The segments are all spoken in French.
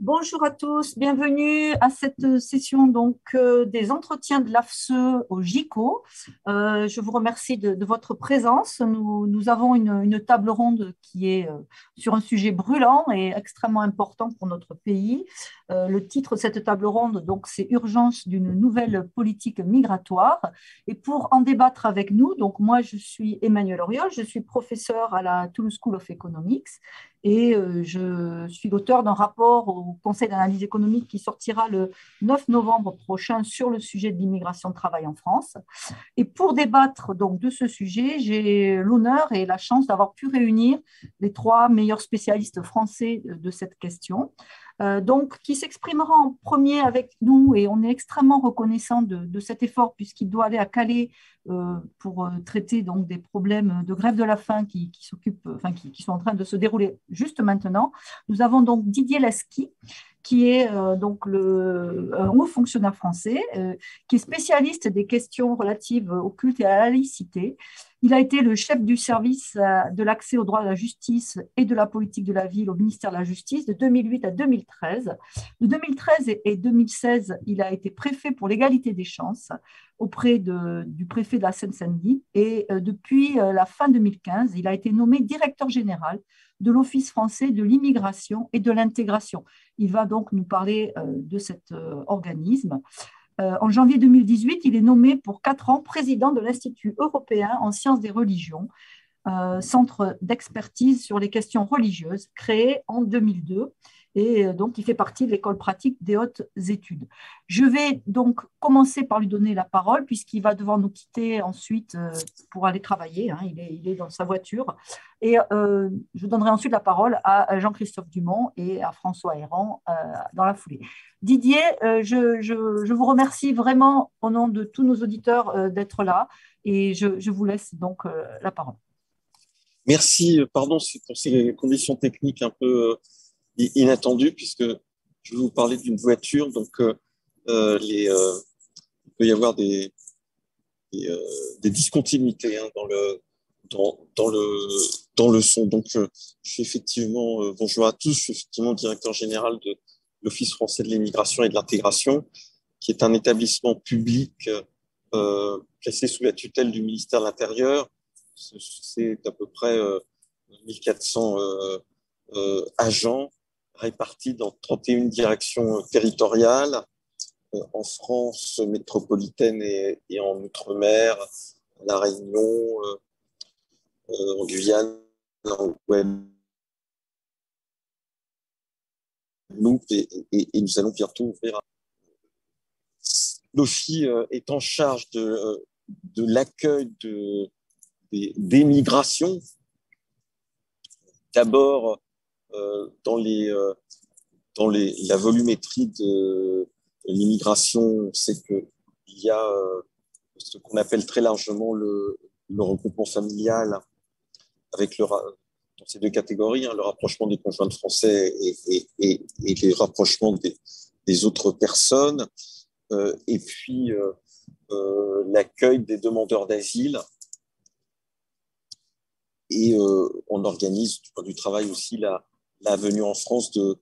Bonjour à tous, bienvenue à cette session des entretiens de l'AFSE au GICO. Je vous remercie de votre présence. Nous avons une table ronde qui est sur un sujet brûlant et extrêmement important pour notre pays. Le titre de cette table ronde, c'est Urgence d'une nouvelle politique migratoire. Et pour en débattre avec nous, moi je suis Emmanuelle Auriol, je suis professeure à la Toulouse School of Economics et je suis l'auteur d'un rapport au Conseil d'analyse économique qui sortira le 9 novembre prochain sur le sujet de l'immigration de travail en France. Et pour débattre de ce sujet, j'ai l'honneur et la chance d'avoir pu réunir les trois meilleurs spécialistes français de cette question. Qui s'exprimera en premier avec nous, et on est extrêmement reconnaissant de cet effort puisqu'il doit aller à Calais pour traiter des problèmes de grève de la faim qui sont en train de se dérouler juste maintenant. Nous avons Didier Lasky, qui est un haut fonctionnaire français, qui est spécialiste des questions relatives au culte et à la laïcité. Il a été le chef du service de l'accès au droit à la justice et de la politique de la ville au ministère de la Justice de 2008 à 2013. De 2013 et 2016, il a été préfet pour l'égalité des chances auprès du préfet de la Seine-Saint-Denis. Et depuis la fin 2015, il a été nommé directeur général de l'Office français de l'immigration et de l'intégration. Il va donc nous parler de cet organisme. En janvier 2018, il est nommé pour 4 ans président de l'Institut européen en sciences des religions, centre d'expertise sur les questions religieuses, créé en 2002. Et il fait partie de l'école pratique des hautes études. Je vais commencer par lui donner la parole, puisqu'il va devoir nous quitter ensuite pour aller travailler. Il est dans sa voiture. Et je donnerai ensuite la parole à Jean-Christophe Dumont et à François Héran dans la foulée. Didier, je vous remercie vraiment au nom de tous nos auditeurs d'être là, et je vous laisse la parole. Merci, pardon pour ces conditions techniques un peu inattendues, puisque je vais vous parler d'une voiture. Il peut y avoir des discontinuités dans le son. Je suis effectivement, bonjour à tous, je suis effectivement directeur général de l'Office français de l'immigration et de l'intégration, qui est un établissement public placé sous la tutelle du ministère de l'Intérieur. C'est à peu près 1400 agents répartis dans 31 directions territoriales en France métropolitaine et en Outre-mer, à La Réunion, en Guyane, en Guadeloupe, et nous allons bientôt ouvrir. L'OFI est en charge de l'accueil des migrations. D'abord, dans la volumétrie de l'immigration, on sait qu'il y a ce qu'on appelle très largement le regroupement familial, avec dans ces deux catégories, le rapprochement des conjoints de français et les rapprochements des autres personnes, et puis l'accueil des demandeurs d'asile. Et on organise du point de vue du travail aussi la venue en France de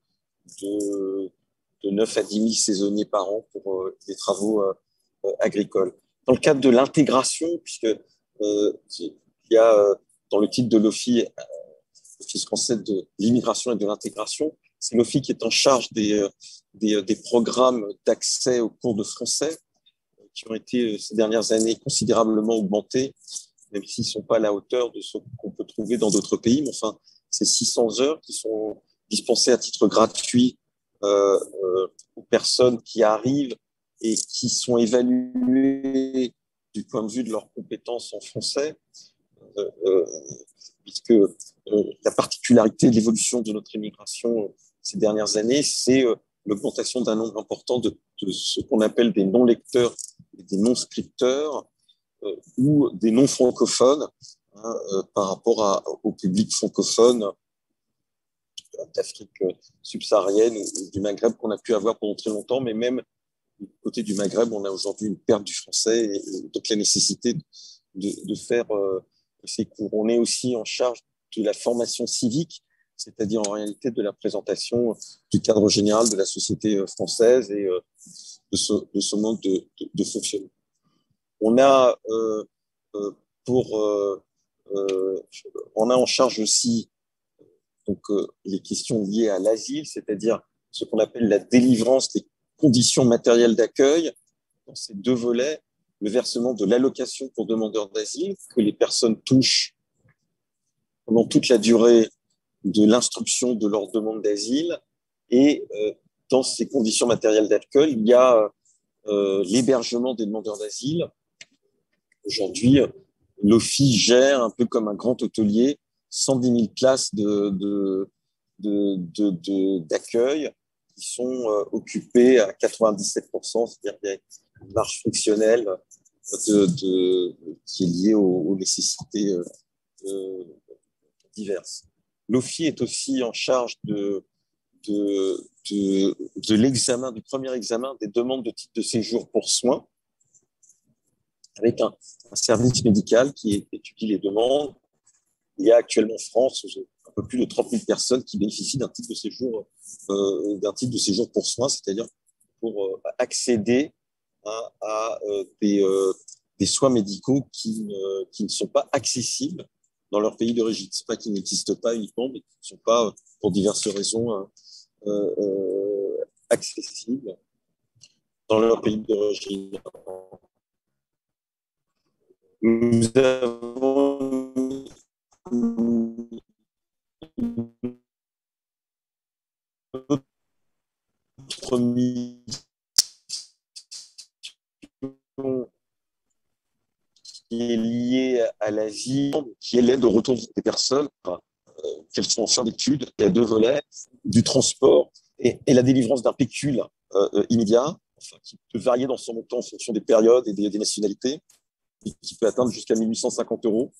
9 à 10 000 saisonniers par an pour des travaux agricoles. Dans le cadre de l'intégration, puisque il y a dans le titre de l'OFI, l'Office français de l'immigration et de l'intégration, c'est l'OFI qui est en charge des programmes d'accès aux cours de français qui ont été ces dernières années considérablement augmentés, même s'ils ne sont pas à la hauteur de ce qu'on peut trouver dans d'autres pays. Mais enfin, c'est 600 heures qui sont dispensées à titre gratuit aux personnes qui arrivent et qui sont évaluées du point de vue de leurs compétences en français, puisque la particularité de l'évolution de notre immigration ces dernières années, c'est l'augmentation d'un nombre important de ce qu'on appelle des non-lecteurs et des non-scripteurs, ou des non-francophones par rapport au public francophone d'Afrique subsaharienne ou du Maghreb qu'on a pu avoir pendant très longtemps, mais même du côté du Maghreb, on a aujourd'hui une perte du français et donc la nécessité de faire ces cours. On est aussi en charge de la formation civique, c'est-à-dire en réalité de la présentation du cadre général de la société française et de ce mode de fonctionnement. On a pour on a en charge aussi donc les questions liées à l'asile, c'est-à-dire ce qu'on appelle la délivrance des conditions matérielles d'accueil. Dans ces deux volets, le versement de l'allocation pour demandeurs d'asile que les personnes touchent pendant toute la durée de l'instruction de leur demande d'asile. Et dans ces conditions matérielles d'accueil, il y a l'hébergement des demandeurs d'asile. Aujourd'hui, l'OFII gère un peu comme un grand hôtelier 110 000 places d'accueil qui sont occupées à 97%, c'est-à-dire qu'il y a une marge frictionnelle qui est liée aux nécessités diverses. L'OFII est aussi en charge de l'examen, du premier examen des demandes de titre de séjour pour soins, avec un service médical qui étudie les demandes. Il y a actuellement en France un peu plus de 30 000 personnes qui bénéficient d'un titre de séjour, pour soins, c'est-à-dire pour accéder à des soins médicaux qui ne sont pas accessibles dans leur pays d'origine. Ce n'est pas qu'ils n'existent pas uniquement, mais qui ne sont pas, pour diverses raisons, accessibles dans leur pays d'origine. Nous avons une autre mission qui est liée à l'asile, qui est l'aide au retour des personnes, qu'elles sont en fin d'études. Il y a deux volets, du transport et la délivrance d'un pécule immédiat, enfin, qui peut varier dans son montant en fonction des périodes et des nationalités, et qui peut atteindre jusqu'à 1 850 €.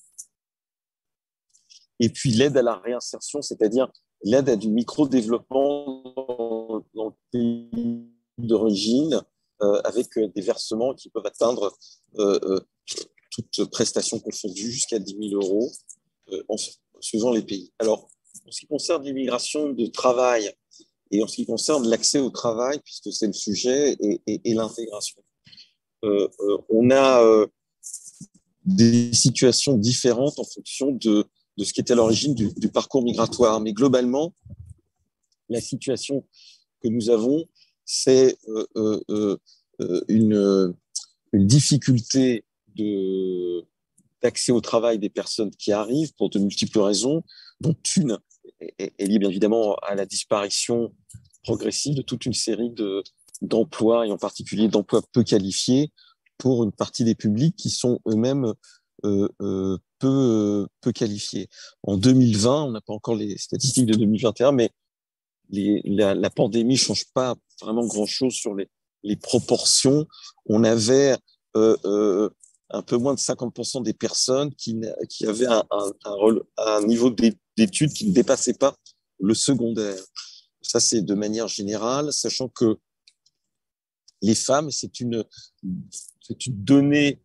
Et puis l'aide à la réinsertion, c'est-à-dire l'aide à du micro-développement dans le pays d'origine, avec des versements qui peuvent atteindre toutes prestations confondues jusqu'à 10 000 € en suivant les pays. Alors, en ce qui concerne l'immigration de travail et en ce qui concerne l'accès au travail, puisque c'est le sujet, et l'intégration, on a des situations différentes en fonction de ce qui était à l'origine du parcours migratoire. Mais globalement, la situation que nous avons, c'est une difficulté d'accès au travail des personnes qui arrivent pour de multiples raisons, dont une est liée bien évidemment à la disparition progressive de toute une série d'emplois, et en particulier d'emplois peu qualifiés, pour une partie des publics qui sont eux-mêmes peu qualifiés. En 2020, on n'a pas encore les statistiques de 2021, mais la pandémie ne change pas vraiment grand-chose sur les proportions. On avait un peu moins de 50% des personnes qui avaient un niveau d'études qui ne dépassait pas le secondaire. Ça, c'est de manière générale, sachant que les femmes, c'est une donnée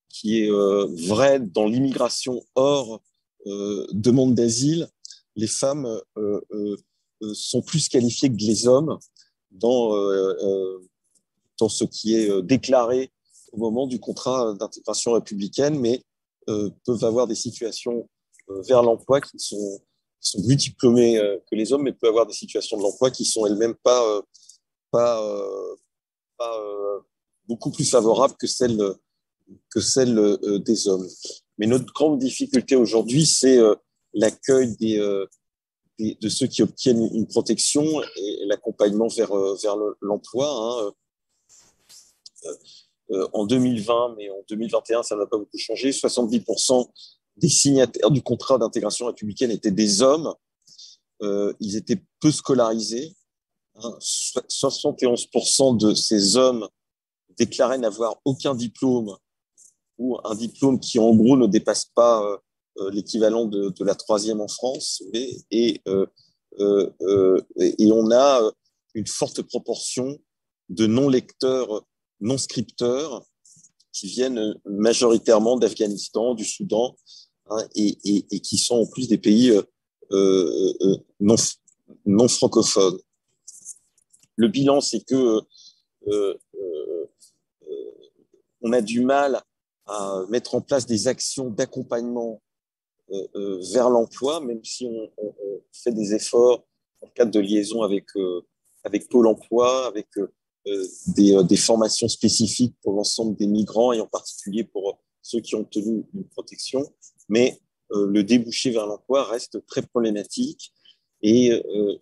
qui est vraie dans l'immigration hors demande d'asile. Les femmes sont plus qualifiées que les hommes dans ce qui est déclaré au moment du contrat d'intégration républicaine, mais peuvent avoir des situations vers l'emploi qui sont plus diplômées que les hommes, mais peuvent avoir des situations de l'emploi qui sont elles-mêmes pas beaucoup plus favorables que celles des hommes. Mais notre grande difficulté aujourd'hui, c'est l'accueil de ceux qui obtiennent une protection et l'accompagnement vers l'emploi. En 2020, mais en 2021, ça n'a pas beaucoup changé. 70% des signataires du contrat d'intégration républicaine étaient des hommes. Ils étaient peu scolarisés. 71% de ces hommes déclaraient n'avoir aucun diplôme, ou un diplôme qui, en gros, ne dépasse pas l'équivalent de la troisième en France. Et on a une forte proportion de non-lecteurs, non-scripteurs, qui viennent majoritairement d'Afghanistan, du Soudan, et qui sont en plus des pays non, non francophones. Le bilan, c'est que on a du mal à mettre en place des actions d'accompagnement vers l'emploi, même si on fait des efforts en cadre de liaison avec Pôle emploi, avec des formations spécifiques pour l'ensemble des migrants et en particulier pour ceux qui ont obtenu une protection. Mais le débouché vers l'emploi reste très problématique et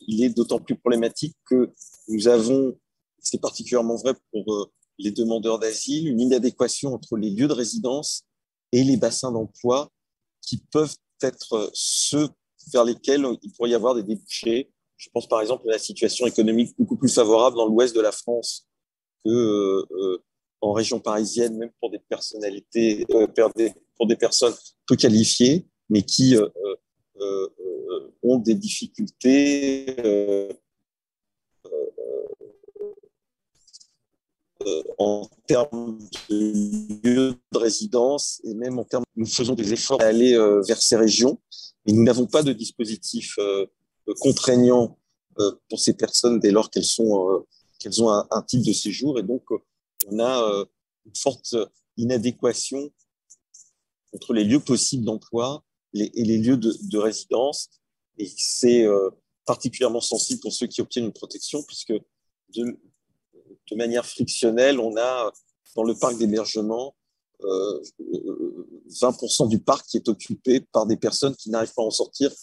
il est d'autant plus problématique que nous avons, c'est particulièrement vrai pour les demandeurs d'asile, une inadéquation entre les lieux de résidence et les bassins d'emploi qui peuvent être ceux vers lesquels il pourrait y avoir des débouchés. Je pense par exemple à la situation économique beaucoup plus favorable dans l'ouest de la France que en région parisienne, même pour des personnalités, pour des personnes peu qualifiées, mais qui ont des difficultés en termes de lieu de résidence et même en termes, nous faisons des efforts à aller vers ces régions, mais nous n'avons pas de dispositif contraignant pour ces personnes dès lors qu'elles ont un type de séjour et donc on a une forte inadéquation entre les lieux possibles d'emploi et les lieux de résidence et c'est particulièrement sensible pour ceux qui obtiennent une protection puisque de manière frictionnelle, on a dans le parc d'hébergement 20% du parc qui est occupé par des personnes qui n'arrivent pas à en sortir,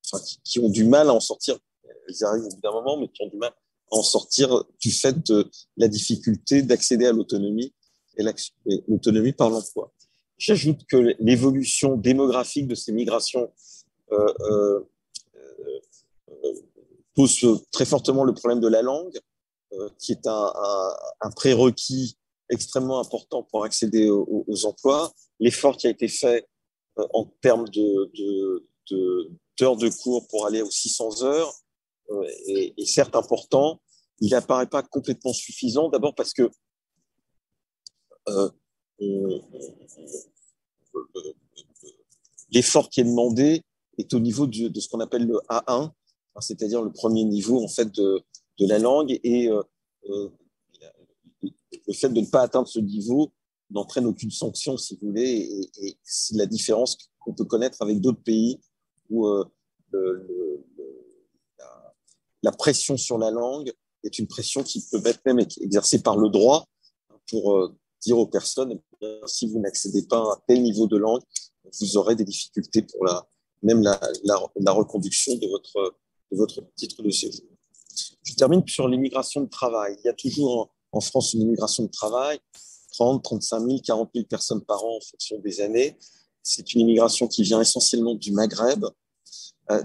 enfin, qui ont du mal à en sortir. Elles y arrivent au bout d'un moment, mais qui ont du mal à en sortir du fait de la difficulté d'accéder à l'autonomie et l'autonomie par l'emploi. J'ajoute que l'évolution démographique de ces migrations pose très fortement le problème de la langue, qui est un prérequis extrêmement important pour accéder aux emplois. L'effort qui a été fait en termes d'heures de cours pour aller aux 600 heures est certes important. Il n'apparaît pas complètement suffisant, d'abord parce que l'effort qui est demandé est au niveau de ce qu'on appelle le A1, c'est-à-dire le premier niveau en fait de la langue et le fait de ne pas atteindre ce niveau n'entraîne aucune sanction, si vous voulez, et c'est la différence qu'on peut connaître avec d'autres pays où la pression sur la langue est une pression qui peut être même exercée par le droit pour dire aux personnes, si vous n'accédez pas à un tel niveau de langue, vous aurez des difficultés pour même la reconduction de votre titre de séjour. Je termine sur l'immigration de travail. Il y a toujours en France une immigration de travail, 30, 35 000, 40 000 personnes par an en fonction des années. C'est une immigration qui vient essentiellement du Maghreb,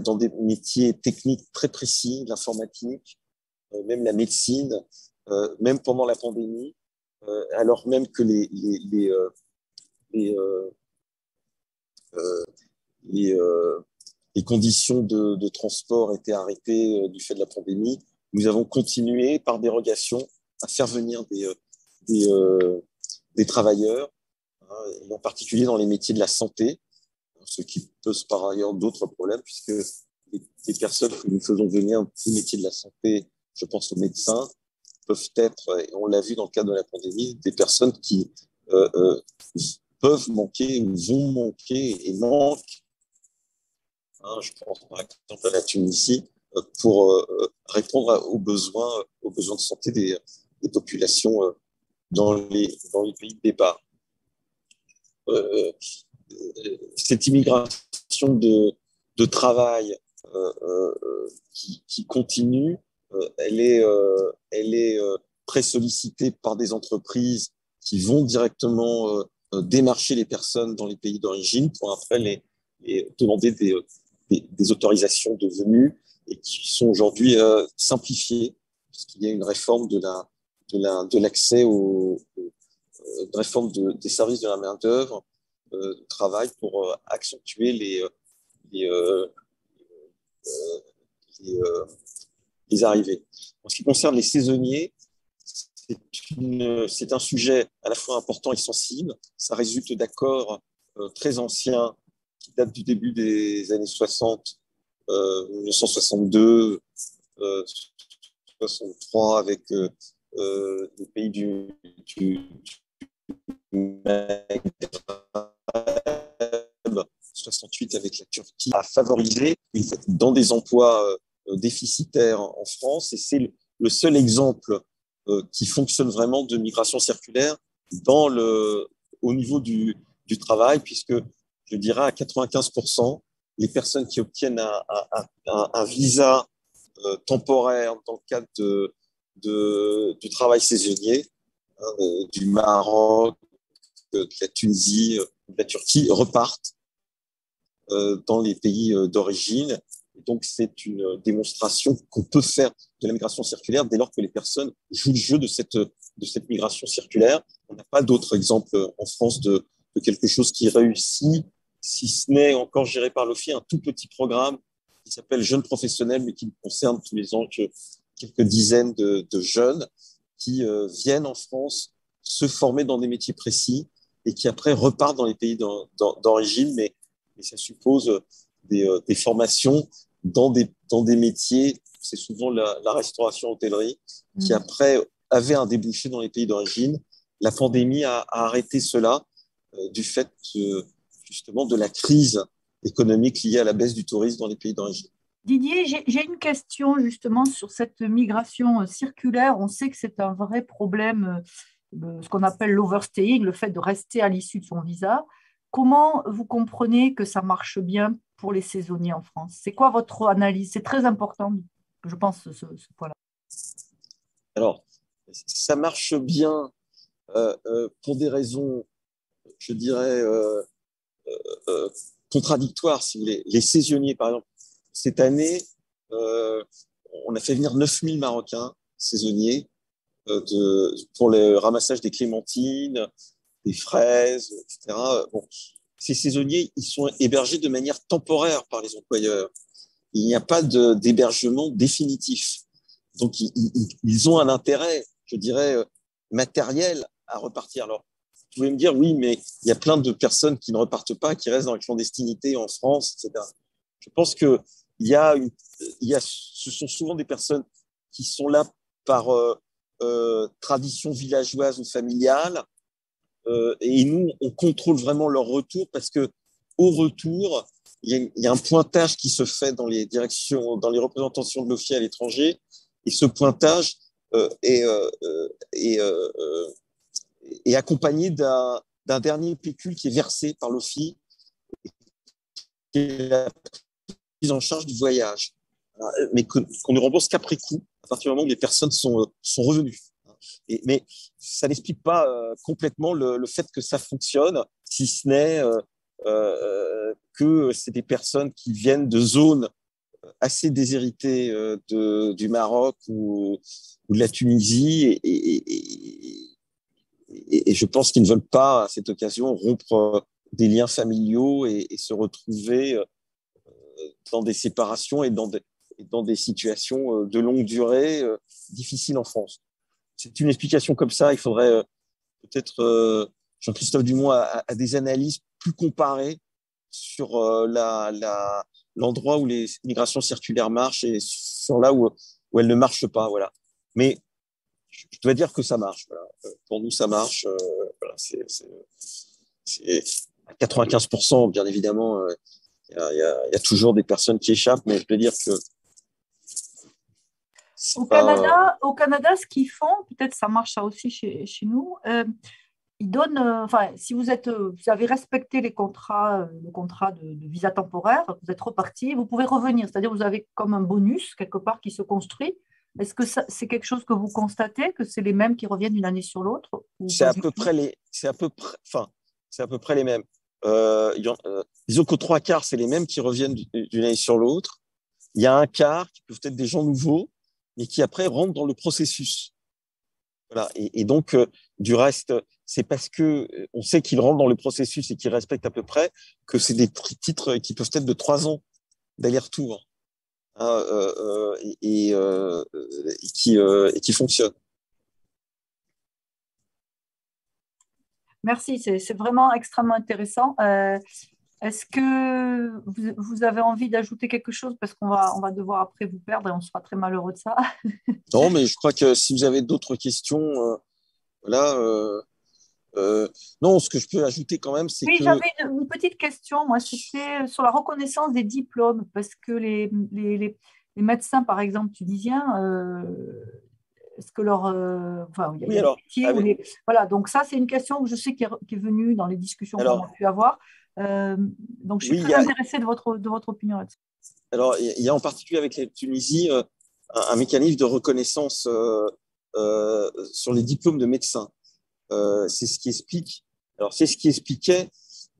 dans des métiers techniques très précis, l'informatique, même la médecine, même pendant la pandémie, alors même que les conditions de transport étaient arrêtées du fait de la pandémie, nous avons continué par dérogation à faire venir des travailleurs, et en particulier dans les métiers de la santé, ce qui pose par ailleurs d'autres problèmes, puisque les personnes que nous faisons venir des métiers de la santé, je pense aux médecins, peuvent être, et on l'a vu dans le cadre de la pandémie, des personnes qui peuvent manquer ou vont manquer et manquent. Je pense par exemple à la Tunisie, pour répondre aux besoins de santé des populations dans les pays de départ. Cette immigration de travail qui continue, elle est très sollicitée par des entreprises qui vont directement démarcher les personnes dans les pays d'origine pour après les demander des autorisations de venue et qui sont aujourd'hui simplifiées puisqu'il y a une réforme de l'accès une réforme des services de la main-d'œuvre de travail pour accentuer les arrivées. En ce qui concerne les saisonniers, c'est un sujet à la fois important et sensible. Ça résulte d'accords très anciens qui datent du début des années 60 1962, 63 avec les pays du Maghreb, 68 avec la Turquie, a favorisé dans des emplois déficitaires en France. Et c'est le seul exemple qui fonctionne vraiment de migration circulaire au niveau du travail, puisque je dirais à 95%, les personnes qui obtiennent un visa temporaire dans le cadre du travail saisonnier, du Maroc, de la Tunisie, de la Turquie, repartent dans les pays d'origine. Donc, c'est une démonstration qu'on peut faire de la migration circulaire dès lors que les personnes jouent le jeu de cette migration circulaire. On n'a pas d'autres exemples en France de quelque chose qui réussit, si ce n'est encore géré par l'OFII, un tout petit programme qui s'appelle Jeunes professionnels, mais qui concerne tous les ans quelques dizaines de jeunes qui viennent en France se former dans des métiers précis et qui après repartent dans les pays d'origine, mais ça suppose des formations dans des métiers, c'est souvent la restauration, hôtellerie, qui après avait un débouché dans les pays d'origine. La pandémie a arrêté cela du fait justement de la crise économique liée à la baisse du tourisme dans les pays d'origine. Didier, j'ai une question justement sur cette migration circulaire. On sait que c'est un vrai problème, ce qu'on appelle l'overstaying, le fait de rester à l'issue de son visa. Comment vous comprenez que ça marche bien pour les saisonniers en France? C'est quoi votre analyse? C'est très important, je pense, ce point-là. Alors, ça marche bien pour des raisons, je dirais, contradictoires, si vous voulez. Les saisonniers, par exemple, cette année, on a fait venir 9000 Marocains saisonniers pour le ramassage des clémentines, des fraises, etc. Bon, ces saisonniers, ils sont hébergés de manière temporaire par les employeurs. Il n'y a pas d'hébergement définitif. Donc, ils ont un intérêt, je dirais, matériel à repartir. Alors, vous pouvez me dire, oui, mais il y a plein de personnes qui ne repartent pas, qui restent dans la clandestinité en France, etc. Je pense que ce sont souvent des personnes qui sont là par tradition villageoise ou familiale, et nous, on contrôle vraiment leur retour parce que au retour, il y a un pointage qui se fait dans les directions, dans les représentations de l'OFII à l'étranger, et ce pointage est accompagné d'un dernier pécule qui est versé par l'OFII, qui est la prise en charge du voyage, mais qu'on ne rembourse qu'après coup, à partir du moment où les personnes sont revenues. Mais ça n'explique pas complètement le fait que ça fonctionne, si ce n'est que c'est des personnes qui viennent de zones assez déshéritées du Maroc ou de la Tunisie, et je pense qu'ils ne veulent pas, à cette occasion, rompre des liens familiaux et se retrouver dans des séparations et dans des situations de longue durée difficiles en France. C'est une explication comme ça. Il faudrait peut-être, Jean-Christophe Dumont a des analyses plus comparées sur l'endroit où les migrations circulaires marchent et sur là où elles ne marchent pas. Voilà. Mais je dois dire que ça marche. Voilà. Pour nous, ça marche. Voilà, c'est à 95%, bien évidemment. Il y a toujours des personnes qui échappent, mais je peux dire que Au Canada, ce qu'ils font, peut-être ça marche ça aussi chez nous, ils donnent, enfin, si vous avez respecté le contrat de visa temporaire, vous êtes reparti, vous pouvez revenir, c'est-à-dire vous avez comme un bonus quelque part qui se construit. Est-ce que c'est quelque chose que vous constatez, que c'est les mêmes qui reviennent d'une année sur l'autre? C'est à peu près les mêmes. Disons qu'aux trois quarts, c'est les mêmes qui reviennent d'une année sur l'autre. Il y a un quart qui peuvent être des gens nouveaux, mais qui après rentrent dans le processus. Voilà. Et donc, du reste, c'est parce que on sait qu'ils rentrent dans le processus et qu'ils respectent à peu près que c'est des titres qui peuvent être de 3 ans d'aller-retour, hein, et qui fonctionnent. Merci, c'est vraiment extrêmement intéressant. Est-ce que vous avez envie d'ajouter quelque chose? Parce qu'on va devoir après vous perdre et on sera très malheureux de ça. Non, mais je crois que si vous avez d'autres questions, voilà. Euh, non, ce que je peux ajouter quand même, c'est Oui, que j'avais une petite question. Moi, c'était sur la reconnaissance des diplômes, parce que les médecins, par exemple, tunisiens, est-ce que leur, enfin, il y oui, a des alors, métiers où les, voilà. Donc ça, c'est une question que je sais qui est venue dans les discussions qu'on a alors, pu avoir. Euh, donc, je suis oui, très intéressée de votre opinion là-dessus. alors, il y a en particulier avec la Tunisie un mécanisme de reconnaissance sur les diplômes de médecins. C'est ce qui explique. Alors, c'est ce qui expliquait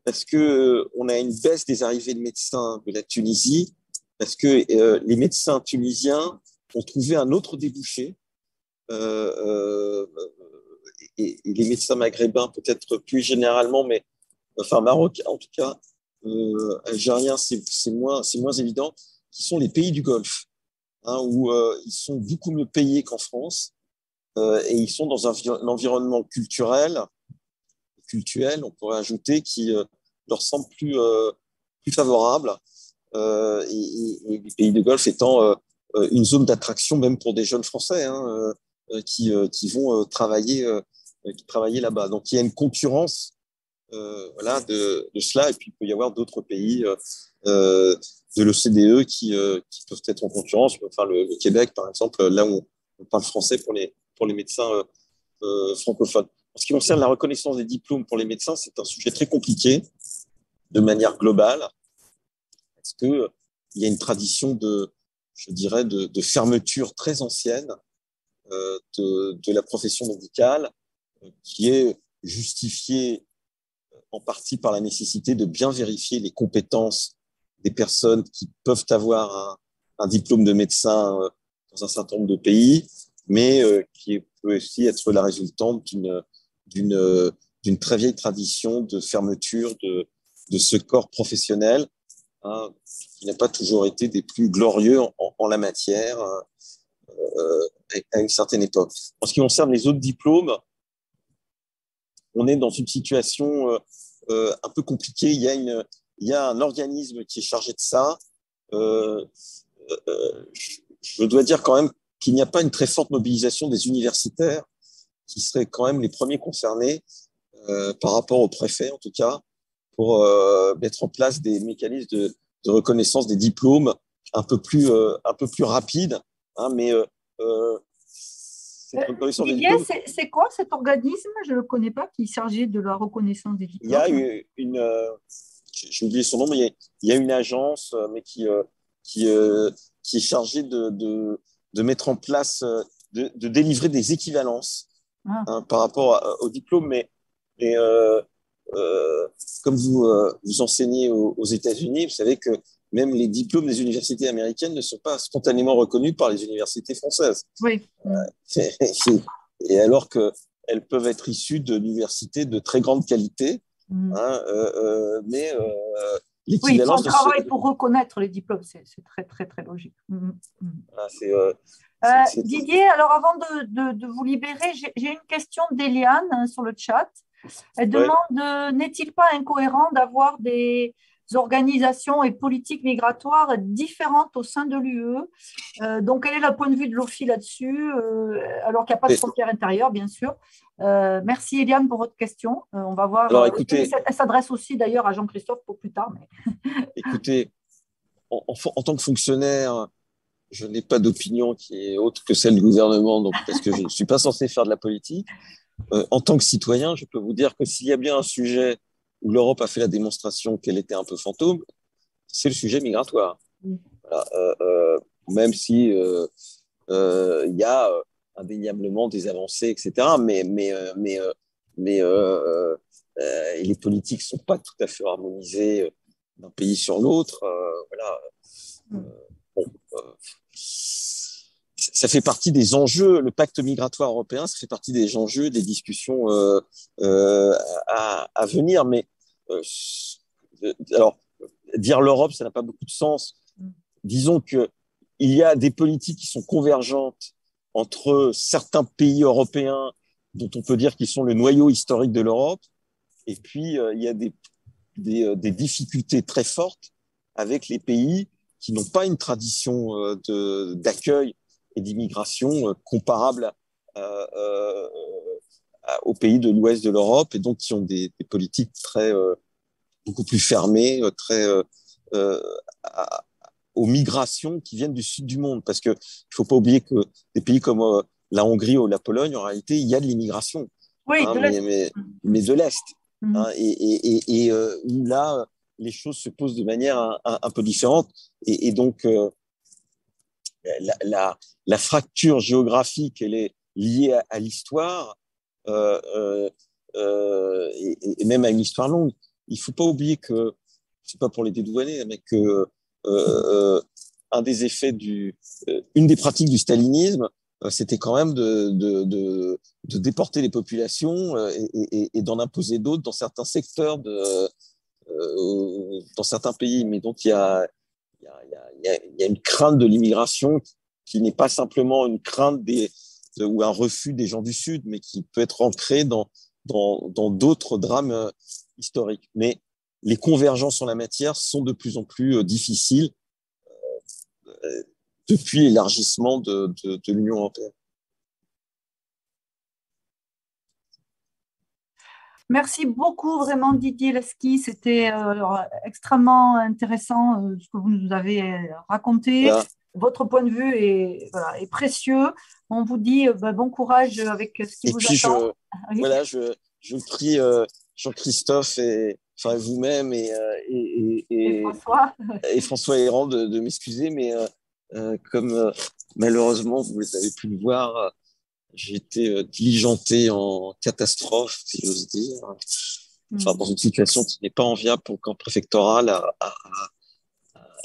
parce que on a une baisse des arrivées de médecins de la Tunisie parce que les médecins tunisiens ont trouvé un autre débouché. Euh, euh, et les médecins maghrébins, peut-être plus généralement, mais enfin marocains en tout cas, algériens, c'est moins évident, qui sont les pays du Golfe, hein, où ils sont beaucoup mieux payés qu'en France et ils sont dans un environnement culturel, on pourrait ajouter, qui leur semble plus favorable. Et les pays du Golfe étant une zone d'attraction même pour des jeunes Français hein, qui vont travailler là-bas. Donc il y a une concurrence voilà, de cela, et puis il peut y avoir d'autres pays de l'OCDE qui peuvent être en concurrence. Enfin, le Québec, par exemple, là où on parle français pour les médecins francophones. En ce qui concerne la reconnaissance des diplômes pour les médecins, c'est un sujet très compliqué de manière globale, parce que il y a une tradition je dirais, de fermeture très ancienne de la profession médicale, qui est justifiée en partie par la nécessité de bien vérifier les compétences des personnes qui peuvent avoir un diplôme de médecin dans un certain nombre de pays, mais qui peut aussi être la résultante d'une très vieille tradition de fermeture de ce corps professionnel hein, qui n'a pas toujours été des plus glorieux en la matière à une certaine époque. En ce qui concerne les autres diplômes, on est dans une situation un peu compliquée. Il y a un organisme qui est chargé de ça. Euh, je dois dire quand même qu'il n'y a pas une très forte mobilisation des universitaires, qui seraient quand même les premiers concernés, par rapport au préfet en tout cas, pour mettre en place des mécanismes de reconnaissance des diplômes un peu plus rapides. Hein, mais cette reconnaissance des Didier, diplômes, c'est quoi cet organisme? Je ne le connais pas, qui est chargé de la reconnaissance des il y a diplômes. j'ai oublié son nom, mais il y a une agence, mais qui, euh, qui est chargée de mettre en place, de délivrer des équivalences Ah, hein, par rapport au diplôme. Mais euh, comme vous enseignez aux États-Unis, vous savez que même les diplômes des universités américaines ne sont pas spontanément reconnus par les universités françaises. oui. Et alors qu'elles peuvent être issues d'universités de très grande qualité, Mm. hein, mais Oui, ils font un l'équivalence de ce. travail pour reconnaître les diplômes. C'est très, très, très logique. Mm. Voilà, c'est- Didier, alors avant de vous libérer, j'ai une question d'Eliane hein, sur le chat. Elle ouais. demande, n'est-il pas incohérent d'avoir des organisations et politiques migratoires différentes au sein de l'UE? Donc, quel est le point de vue de l'OFI là-dessus, alors qu'il n'y a pas de Mais, frontière intérieure, bien sûr. Merci Eliane pour votre question. On va voir. alors Et écoutez, elle s'adresse aussi d'ailleurs à Jean-Christophe pour plus tard. écoutez, en tant que fonctionnaire, je n'ai pas d'opinion qui est autre que celle du gouvernement, donc parce que je ne suis pas censé faire de la politique. En tant que citoyen, je peux vous dire que s'il y a bien un sujet où l'Europe a fait la démonstration qu'elle était un peu fantôme, c'est le sujet migratoire. Mm. Voilà, même si il y a indéniablement des avancées, etc. Mais les politiques sont pas tout à fait harmonisées d'un pays sur l'autre. Voilà. Mm. Bon, ça fait partie des enjeux. Le pacte migratoire européen, ça fait partie des enjeux, des discussions à venir. Mais alors, dire l'Europe, ça n'a pas beaucoup de sens. Disons que il y a des politiques qui sont convergentes entre certains pays européens dont on peut dire qu'ils sont le noyau historique de l'Europe, et puis il y a des des difficultés très fortes avec les pays qui n'ont pas une tradition d'accueil et d'immigration comparable aux pays de l'ouest de l'Europe, et donc qui ont des politiques beaucoup plus fermées, euh, à, aux migrations qui viennent du sud du monde. Parce qu'il ne faut pas oublier que des pays comme la Hongrie ou la Pologne, en réalité, il y a de l'immigration, Oui, hein, de l'Est. mais de l'Est. Mhm. Hein, où là, les choses se posent de manière un peu différente. Et donc, la fracture géographique, elle est liée à l'histoire, euh, euh, et même à une histoire longue. Il ne faut pas oublier que, c'est pas pour les dédouaner, mais que un des effets une des pratiques du stalinisme, c'était quand même de déporter les populations et d'en imposer d'autres dans certains secteurs, dans certains pays. Mais donc, il y a une crainte de l'immigration qui n'est pas simplement une crainte ou un refus des gens du Sud, mais qui peut être ancrée dans d'autres drames historiques. Mais les convergences en la matière sont de plus en plus difficiles depuis l'élargissement de l'Union européenne. Merci beaucoup vraiment Didier Lesky, c'était extrêmement intéressant ce que vous nous avez raconté. Voilà. Votre point de vue est, voilà, est précieux. On vous dit bon courage avec ce qui Et vous puis, attend. Oui. voilà, je prie Jean-Christophe et enfin, vous-même Et François. et François Héran de m'excuser, mais comme malheureusement, vous avez pu le voir, j'ai été diligenté en catastrophe, si j'ose dire. Enfin, dans une situation qui n'est pas enviable pour le camp préfectoral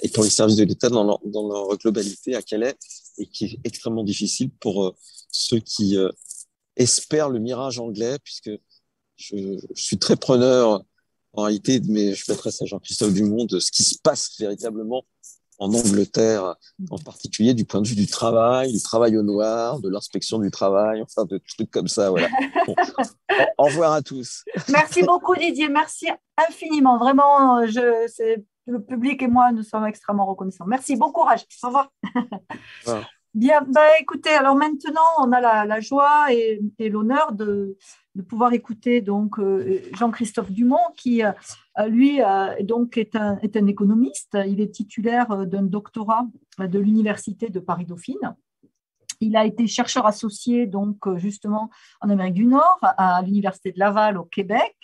et pour les services de l'État dans leur globalité à Calais, et qui est extrêmement difficile pour ceux qui espèrent le mirage anglais, puisque je suis très preneur en réalité, mais je m'adresse à Jean-Christophe Dumont, de ce qui se passe véritablement en Angleterre, en particulier du point de vue du travail au noir, de l'inspection du travail, enfin de trucs comme ça. Voilà. Bon. Au revoir à tous. Merci beaucoup Didier, merci infiniment. Vraiment, le public et moi, nous sommes extrêmement reconnaissants. Merci, bon courage. Au revoir. Voilà. Bien, écoutez, alors maintenant, on a la joie et l'honneur de pouvoir écouter donc Jean-Christophe Dumont, qui lui donc est un économiste. Il est titulaire d'un doctorat de l'université de Paris-Dauphine. Il a été chercheur associé donc justement en Amérique du Nord à l'université de Laval au Québec.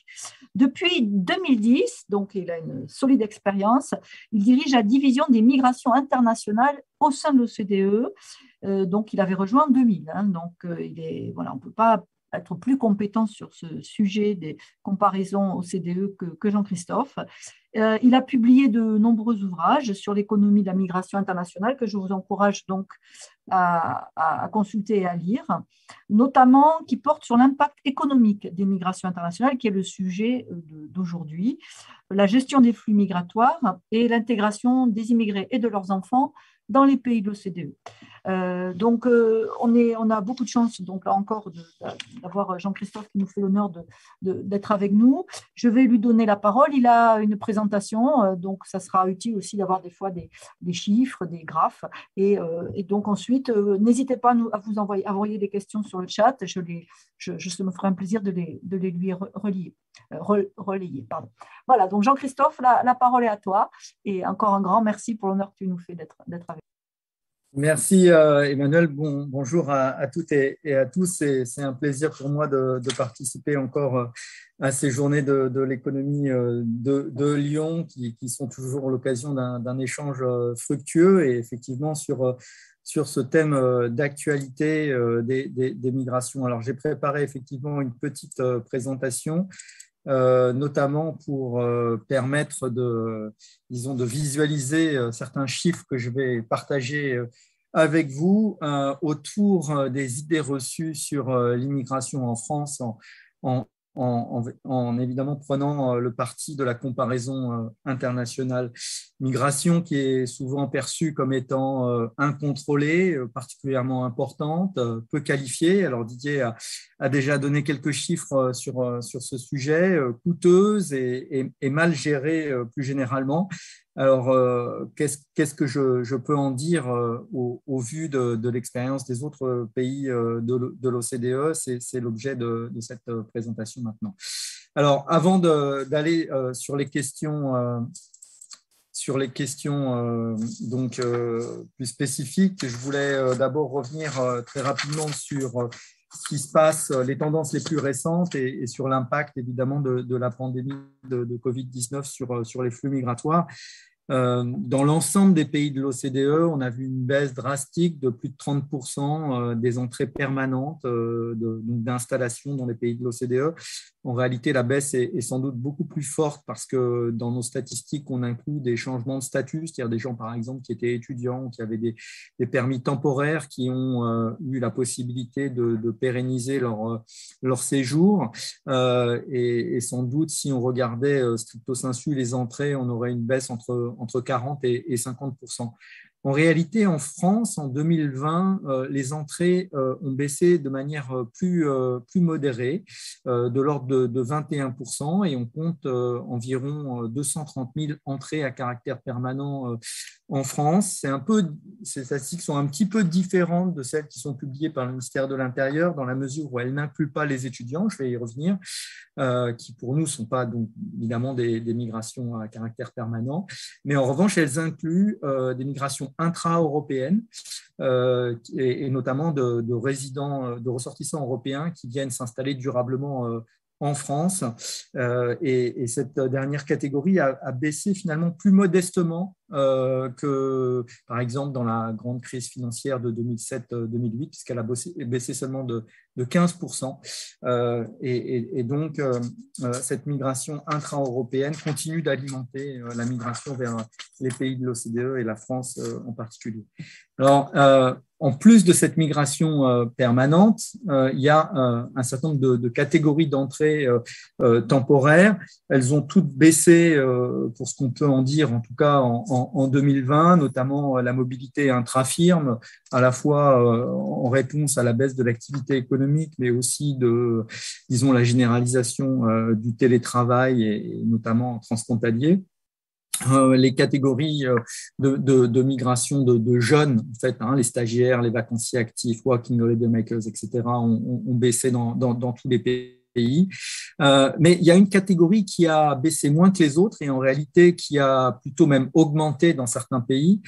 Depuis 2010, donc il a une solide expérience, il dirige la division des migrations internationales au sein de l'OCDE. Donc il avait rejoint en 2000. Donc il est, voilà, on ne peut pas être plus compétent sur ce sujet des comparaisons OCDE que Jean-Christophe. Il a publié de nombreux ouvrages sur l'économie de la migration internationale que je vous encourage donc à consulter et à lire, notamment qui portent sur l'impact économique des migrations internationales, qui est le sujet d'aujourd'hui, la gestion des flux migratoires et l'intégration des immigrés et de leurs enfants dans les pays de l'OCDE. Donc, on a beaucoup de chance, donc là encore, d'avoir Jean-Christophe qui nous fait l'honneur d'être avec nous. Je vais lui donner la parole. Il a une présentation, donc ça sera utile aussi d'avoir des fois des chiffres, des graphes. Et donc ensuite, n'hésitez pas à vous envoyer des questions sur le chat. Je me ferai un plaisir de les lui relayer. Pardon. Voilà, donc Jean-Christophe, la parole est à toi. Et encore un grand merci pour l'honneur que tu nous fais d'être avec nous. Merci Emmanuel, bonjour à toutes et à tous. C'est un plaisir pour moi de participer encore à ces journées de l'économie de Lyon qui sont toujours l'occasion d'un échange fructueux et effectivement sur ce thème d'actualité des migrations. Alors j'ai préparé effectivement une petite présentation notamment pour permettre de visualiser certains chiffres que je vais partager avec vous autour des idées reçues sur l'immigration en France en en évidemment prenant le parti de la comparaison internationale. Migration qui est souvent perçue comme étant incontrôlée, particulièrement importante, peu qualifiée. Alors Didier a déjà donné quelques chiffres sur ce sujet, coûteuse et mal gérée plus généralement. Alors, qu'est-ce que je peux en dire au vu de l'expérience des autres pays de l'OCDE? C'est l'objet de cette présentation maintenant. Alors, avant d'aller sur les questions donc, plus spécifiques, je voulais d'abord revenir très rapidement sur ce qui se passe, les tendances les plus récentes et sur l'impact évidemment de la pandémie de Covid-19 sur les flux migratoires. Dans l'ensemble des pays de l'OCDE, on a vu une baisse drastique de plus de 30% des entrées permanentes d'installations dans les pays de l'OCDE. En réalité, la baisse est sans doute beaucoup plus forte parce que dans nos statistiques, on inclut des changements de statut, c'est-à-dire des gens, par exemple, qui étaient étudiants, qui avaient des permis temporaires, qui ont eu la possibilité de pérenniser leur séjour. Et sans doute, si on regardait stricto sensu les entrées, on aurait une baisse entre 40 et 50%. En réalité, en France, en 2020, les entrées ont baissé de manière plus modérée, de l'ordre de 21%, et on compte environ 230 000 entrées à caractère permanent en France. Ces statistiques sont un petit peu différentes de celles qui sont publiées par le ministère de l'Intérieur, dans la mesure où elles n'incluent pas les étudiants, je vais y revenir, qui pour nous ne sont pas donc, évidemment des migrations à caractère permanent, mais en revanche, elles incluent des migrations intra-européennes et notamment de résidents, de ressortissants européens qui viennent s'installer durablement en France. Et cette dernière catégorie a baissé finalement plus modestement que, par exemple, dans la grande crise financière de 2007-2008, puisqu'elle a baissé seulement de 15%. Et donc, cette migration intra-européenne continue d'alimenter la migration vers les pays de l'OCDE et la France en particulier. Alors, en plus de cette migration permanente, il y a un certain nombre de catégories d'entrée temporaires. Elles ont toutes baissé, pour ce qu'on peut en dire, en tout cas en 2020, notamment la mobilité intra-firme, à la fois en réponse à la baisse de l'activité économique, mais aussi disons, la généralisation du télétravail et notamment transfrontalier. Les catégories de migration de jeunes, en fait, les stagiaires, les vacanciers actifs, working holiday makers, etc., ont baissé dans tous les pays. Mais il y a une catégorie qui a baissé moins que les autres et en réalité qui a plutôt même augmenté dans certains pays,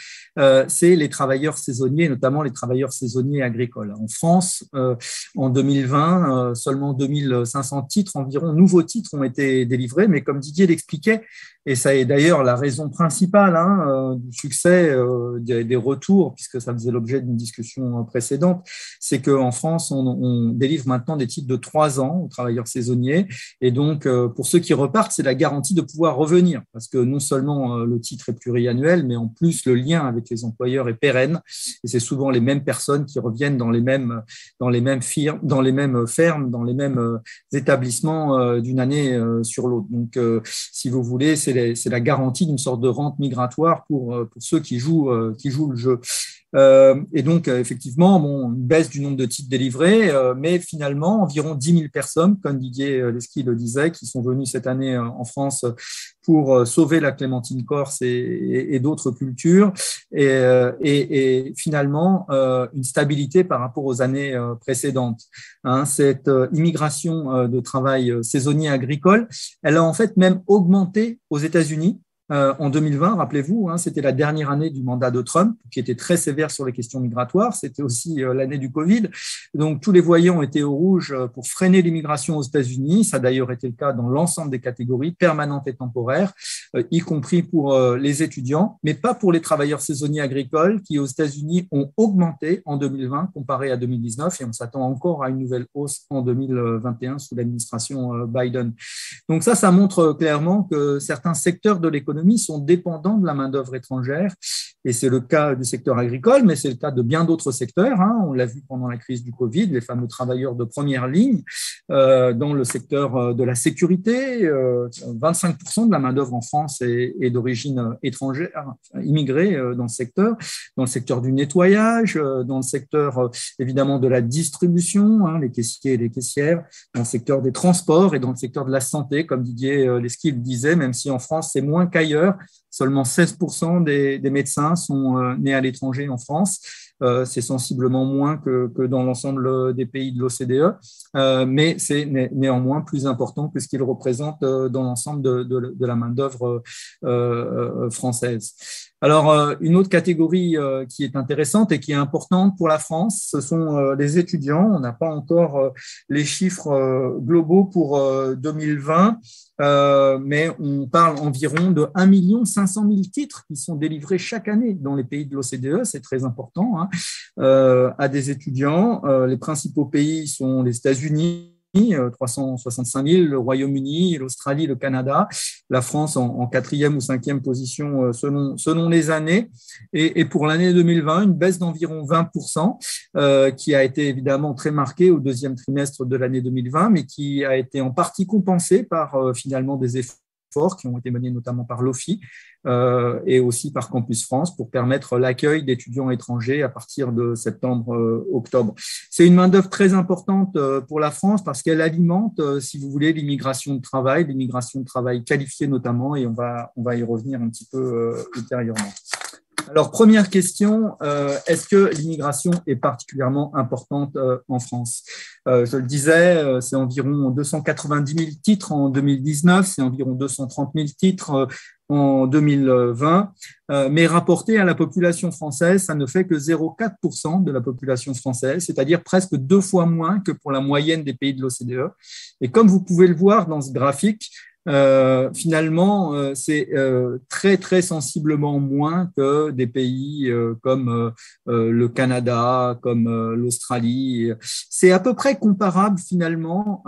c'est les travailleurs saisonniers, notamment les travailleurs saisonniers agricoles. En France, en 2020, seulement 2500 titres, environ nouveaux titres ont été délivrés, mais comme Didier l'expliquait, et ça est d'ailleurs la raison principale du succès des retours, puisque ça faisait l'objet d'une discussion précédente, c'est qu'en France, on délivre maintenant des titres de 3 ans aux travailleurs saisonniers. Et donc, pour ceux qui repartent, c'est la garantie de pouvoir revenir, parce que non seulement le titre est pluriannuel, mais en plus, le lien avec les employeurs est pérenne. Et c'est souvent les mêmes personnes qui reviennent dans les mêmes firmes, dans les mêmes fermes, dans les mêmes établissements d'une année sur l'autre. Donc, si vous voulez, c'est la garantie d'une sorte de rente migratoire pour ceux qui jouent le jeu. Et donc, effectivement, une baisse du nombre de titres délivrés, mais finalement, environ 10 000 personnes, comme Didier Lesky le disait, qui sont venues cette année en France pour sauver la clémentine corse et d'autres cultures, et finalement, une stabilité par rapport aux années précédentes. Cette immigration de travail saisonnier agricole, elle a en fait même augmenté aux États-Unis. En 2020, rappelez-vous, c'était la dernière année du mandat de Trump, qui était très sévère sur les questions migratoires. C'était aussi l'année du Covid. Donc, tous les voyants étaient au rouge pour freiner l'immigration aux États-Unis. Ça a d'ailleurs été le cas dans l'ensemble des catégories, permanentes et temporaires, y compris pour les étudiants, mais pas pour les travailleurs saisonniers agricoles qui, aux États-Unis, ont augmenté en 2020 comparé à 2019. Et on s'attend encore à une nouvelle hausse en 2021 sous l'administration Biden. Donc ça montre clairement que certains secteurs de l'économie économie sont dépendants de la main-d'œuvre étrangère. Et c'est le cas du secteur agricole, mais c'est le cas de bien d'autres secteurs. On l'a vu pendant la crise du Covid, les fameux travailleurs de première ligne. Dans le secteur de la sécurité, 25% de la main-d'œuvre en France est d'origine étrangère, immigrée dans le secteur du nettoyage, dans le secteur évidemment de la distribution, les caissiers et les caissières, dans le secteur des transports et dans le secteur de la santé, comme Didier Lesky le disait, même si en France c'est moins qu'ailleurs, seulement 16% des médecins sont nés à l'étranger en France. C'est sensiblement moins que dans l'ensemble des pays de l'OCDE, mais c'est néanmoins plus important que ce qu'il représente dans l'ensemble de la main-d'œuvre française. Alors, une autre catégorie qui est intéressante et qui est importante pour la France, ce sont les étudiants. On n'a pas encore les chiffres globaux pour 2020, mais on parle environ de 1 500 000 titres qui sont délivrés chaque année dans les pays de l'OCDE. C'est très important à des étudiants. Les principaux pays sont les États-Unis, 365 000, le Royaume-Uni, l'Australie, le Canada, la France en 4e ou 5e position selon les années. Et pour l'année 2020, une baisse d'environ 20%, qui a été évidemment très marquée au deuxième trimestre de l'année 2020, mais qui a été en partie compensée par finalement des efforts qui ont été menés notamment par l'OFI et aussi par Campus France pour permettre l'accueil d'étudiants étrangers à partir de septembre-octobre. C'est une main-d'œuvre très importante pour la France parce qu'elle alimente, si vous voulez, l'immigration de travail qualifiée notamment, et on va y revenir un petit peu ultérieurement. Alors, première question, est-ce que l'immigration est particulièrement importante en France ? Je le disais, c'est environ 290 000 titres en 2019, c'est environ 230 000 titres en 2020, mais rapporté à la population française, ça ne fait que 0,4% de la population française, c'est-à-dire presque 2 fois moins que pour la moyenne des pays de l'OCDE. Et comme vous pouvez le voir dans ce graphique, finalement, c'est très, très sensiblement moins que des pays comme le Canada, comme l'Australie. C'est à peu près comparable finalement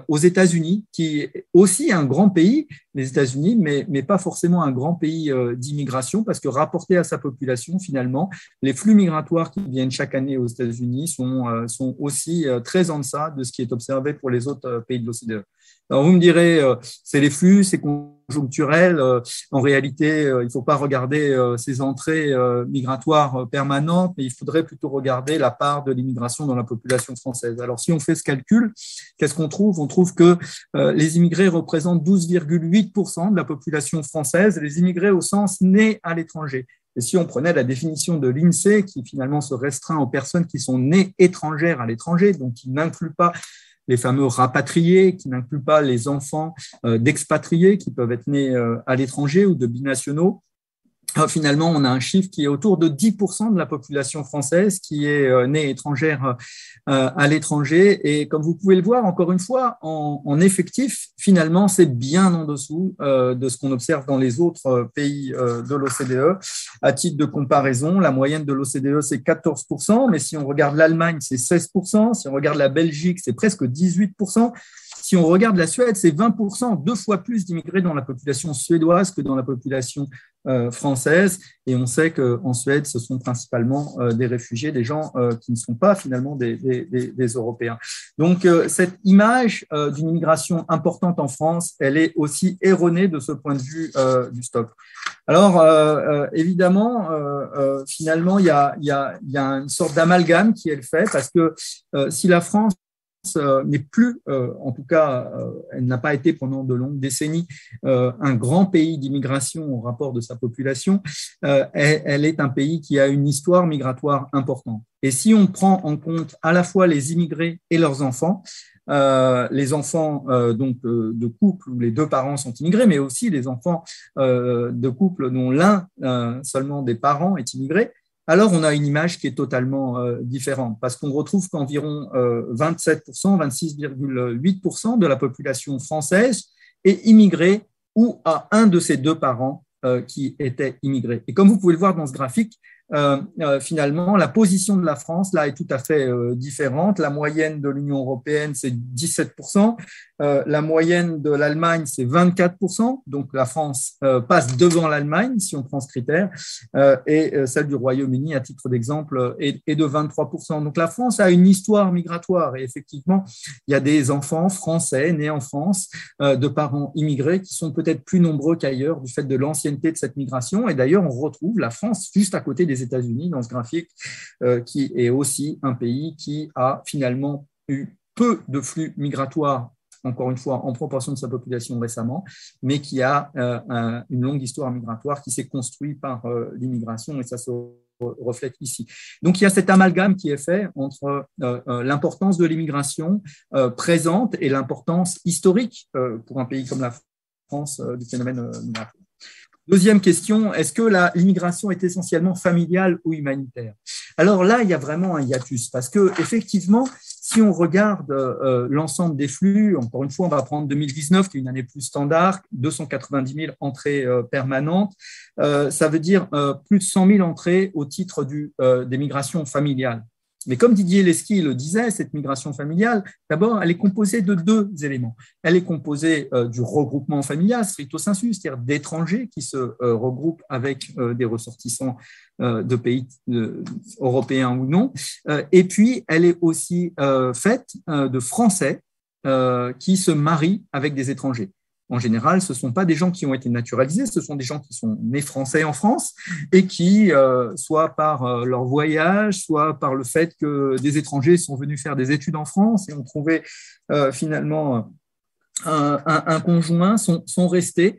aux États-Unis, qui est aussi un grand pays, les États-Unis, mais pas forcément un grand pays d'immigration, parce que rapporté à sa population, finalement, les flux migratoires qui viennent chaque année aux États-Unis sont aussi très en deçà de ce qui est observé pour les autres pays de l'OCDE. Alors, vous me direz, c'est les flux, c'est conjoncturel. En réalité, il ne faut pas regarder ces entrées migratoires permanentes, mais il faudrait plutôt regarder la part de l'immigration dans la population française. Alors, si on fait ce calcul, qu'est-ce qu'on trouve ? On trouve que les immigrés représentent 12,8% de la population française, les immigrés au sens nés à l'étranger. Et si on prenait la définition de l'INSEE, qui finalement se restreint aux personnes qui sont nées étrangères à l'étranger, donc qui n'inclut pas les fameux rapatriés, qui n'incluent pas les enfants d'expatriés qui peuvent être nés à l'étranger ou de binationaux. Finalement, on a un chiffre qui est autour de 10% de la population française qui est née étrangère à l'étranger. Et comme vous pouvez le voir, encore une fois, en effectif, finalement, c'est bien en dessous de ce qu'on observe dans les autres pays de l'OCDE. À titre de comparaison, la moyenne de l'OCDE, c'est 14%, mais si on regarde l'Allemagne, c'est 16%, si on regarde la Belgique, c'est presque 18%. Si on regarde la Suède, c'est 20%, 2 fois plus d'immigrés dans la population suédoise que dans la population française. Et on sait qu'en Suède, ce sont principalement des réfugiés, des gens qui ne sont pas finalement des Européens. Donc, cette image d'une immigration importante en France, elle est aussi erronée de ce point de vue du stock. Alors, évidemment, finalement, il y a une sorte d'amalgame qui est fait parce que si la France n'est plus, en tout cas, elle n'a pas été pendant de longues décennies un grand pays d'immigration au rapport de sa population, elle est un pays qui a une histoire migratoire importante. Et si on prend en compte à la fois les immigrés et leurs enfants, les enfants donc de couples où les 2 parents sont immigrés, mais aussi les enfants de couples dont l'un seulement des parents est immigré, alors on a une image qui est totalement différente parce qu'on retrouve qu'environ 27%, 26,8% de la population française est immigrée ou a un de ses 2 parents qui était immigré. Et comme vous pouvez le voir dans ce graphique, finalement, la position de la France, là, est tout à fait différente. La moyenne de l'Union européenne, c'est 17%. La moyenne de l'Allemagne, c'est 24%. Donc, la France passe devant l'Allemagne, si on prend ce critère. Et celle du Royaume-Uni, à titre d'exemple, est de 23%. Donc, la France a une histoire migratoire. Et effectivement, il y a des enfants français nés en France de parents immigrés qui sont peut-être plus nombreux qu'ailleurs du fait de l'ancienneté de cette migration. Et d'ailleurs, on retrouve la France juste à côté des États-Unis dans ce graphique, qui est aussi un pays qui a finalement eu peu de flux migratoires, encore une fois, en proportion de sa population récemment, mais qui a une longue histoire migratoire qui s'est construite par l'immigration, et ça se reflète ici. Donc, il y a cet amalgame qui est fait entre l'importance de l'immigration présente et l'importance historique pour un pays comme la France du phénomène migratoire. Deuxième question, est-ce que l'immigration est essentiellement familiale ou humanitaire? Alors là, il y a vraiment un hiatus, parce que effectivement, si on regarde l'ensemble des flux, encore une fois, on va prendre 2019, qui est une année plus standard, 290 000 entrées permanentes, ça veut dire plus de 100 000 entrées au titre des migrations familiales. Mais comme Didier Lesky le disait, cette migration familiale, d'abord, elle est composée de deux éléments. Elle est composée du regroupement familial, stricto sensu, c'est-à-dire d'étrangers qui se regroupent avec des ressortissants de pays européens ou non. Et puis, elle est aussi faite de Français qui se marient avec des étrangers. En général, ce ne sont pas des gens qui ont été naturalisés, ce sont des gens qui sont nés français en France et qui, soit par leur voyage, soit par le fait que des étrangers sont venus faire des études en France et ont trouvé finalement un conjoint, sont restés.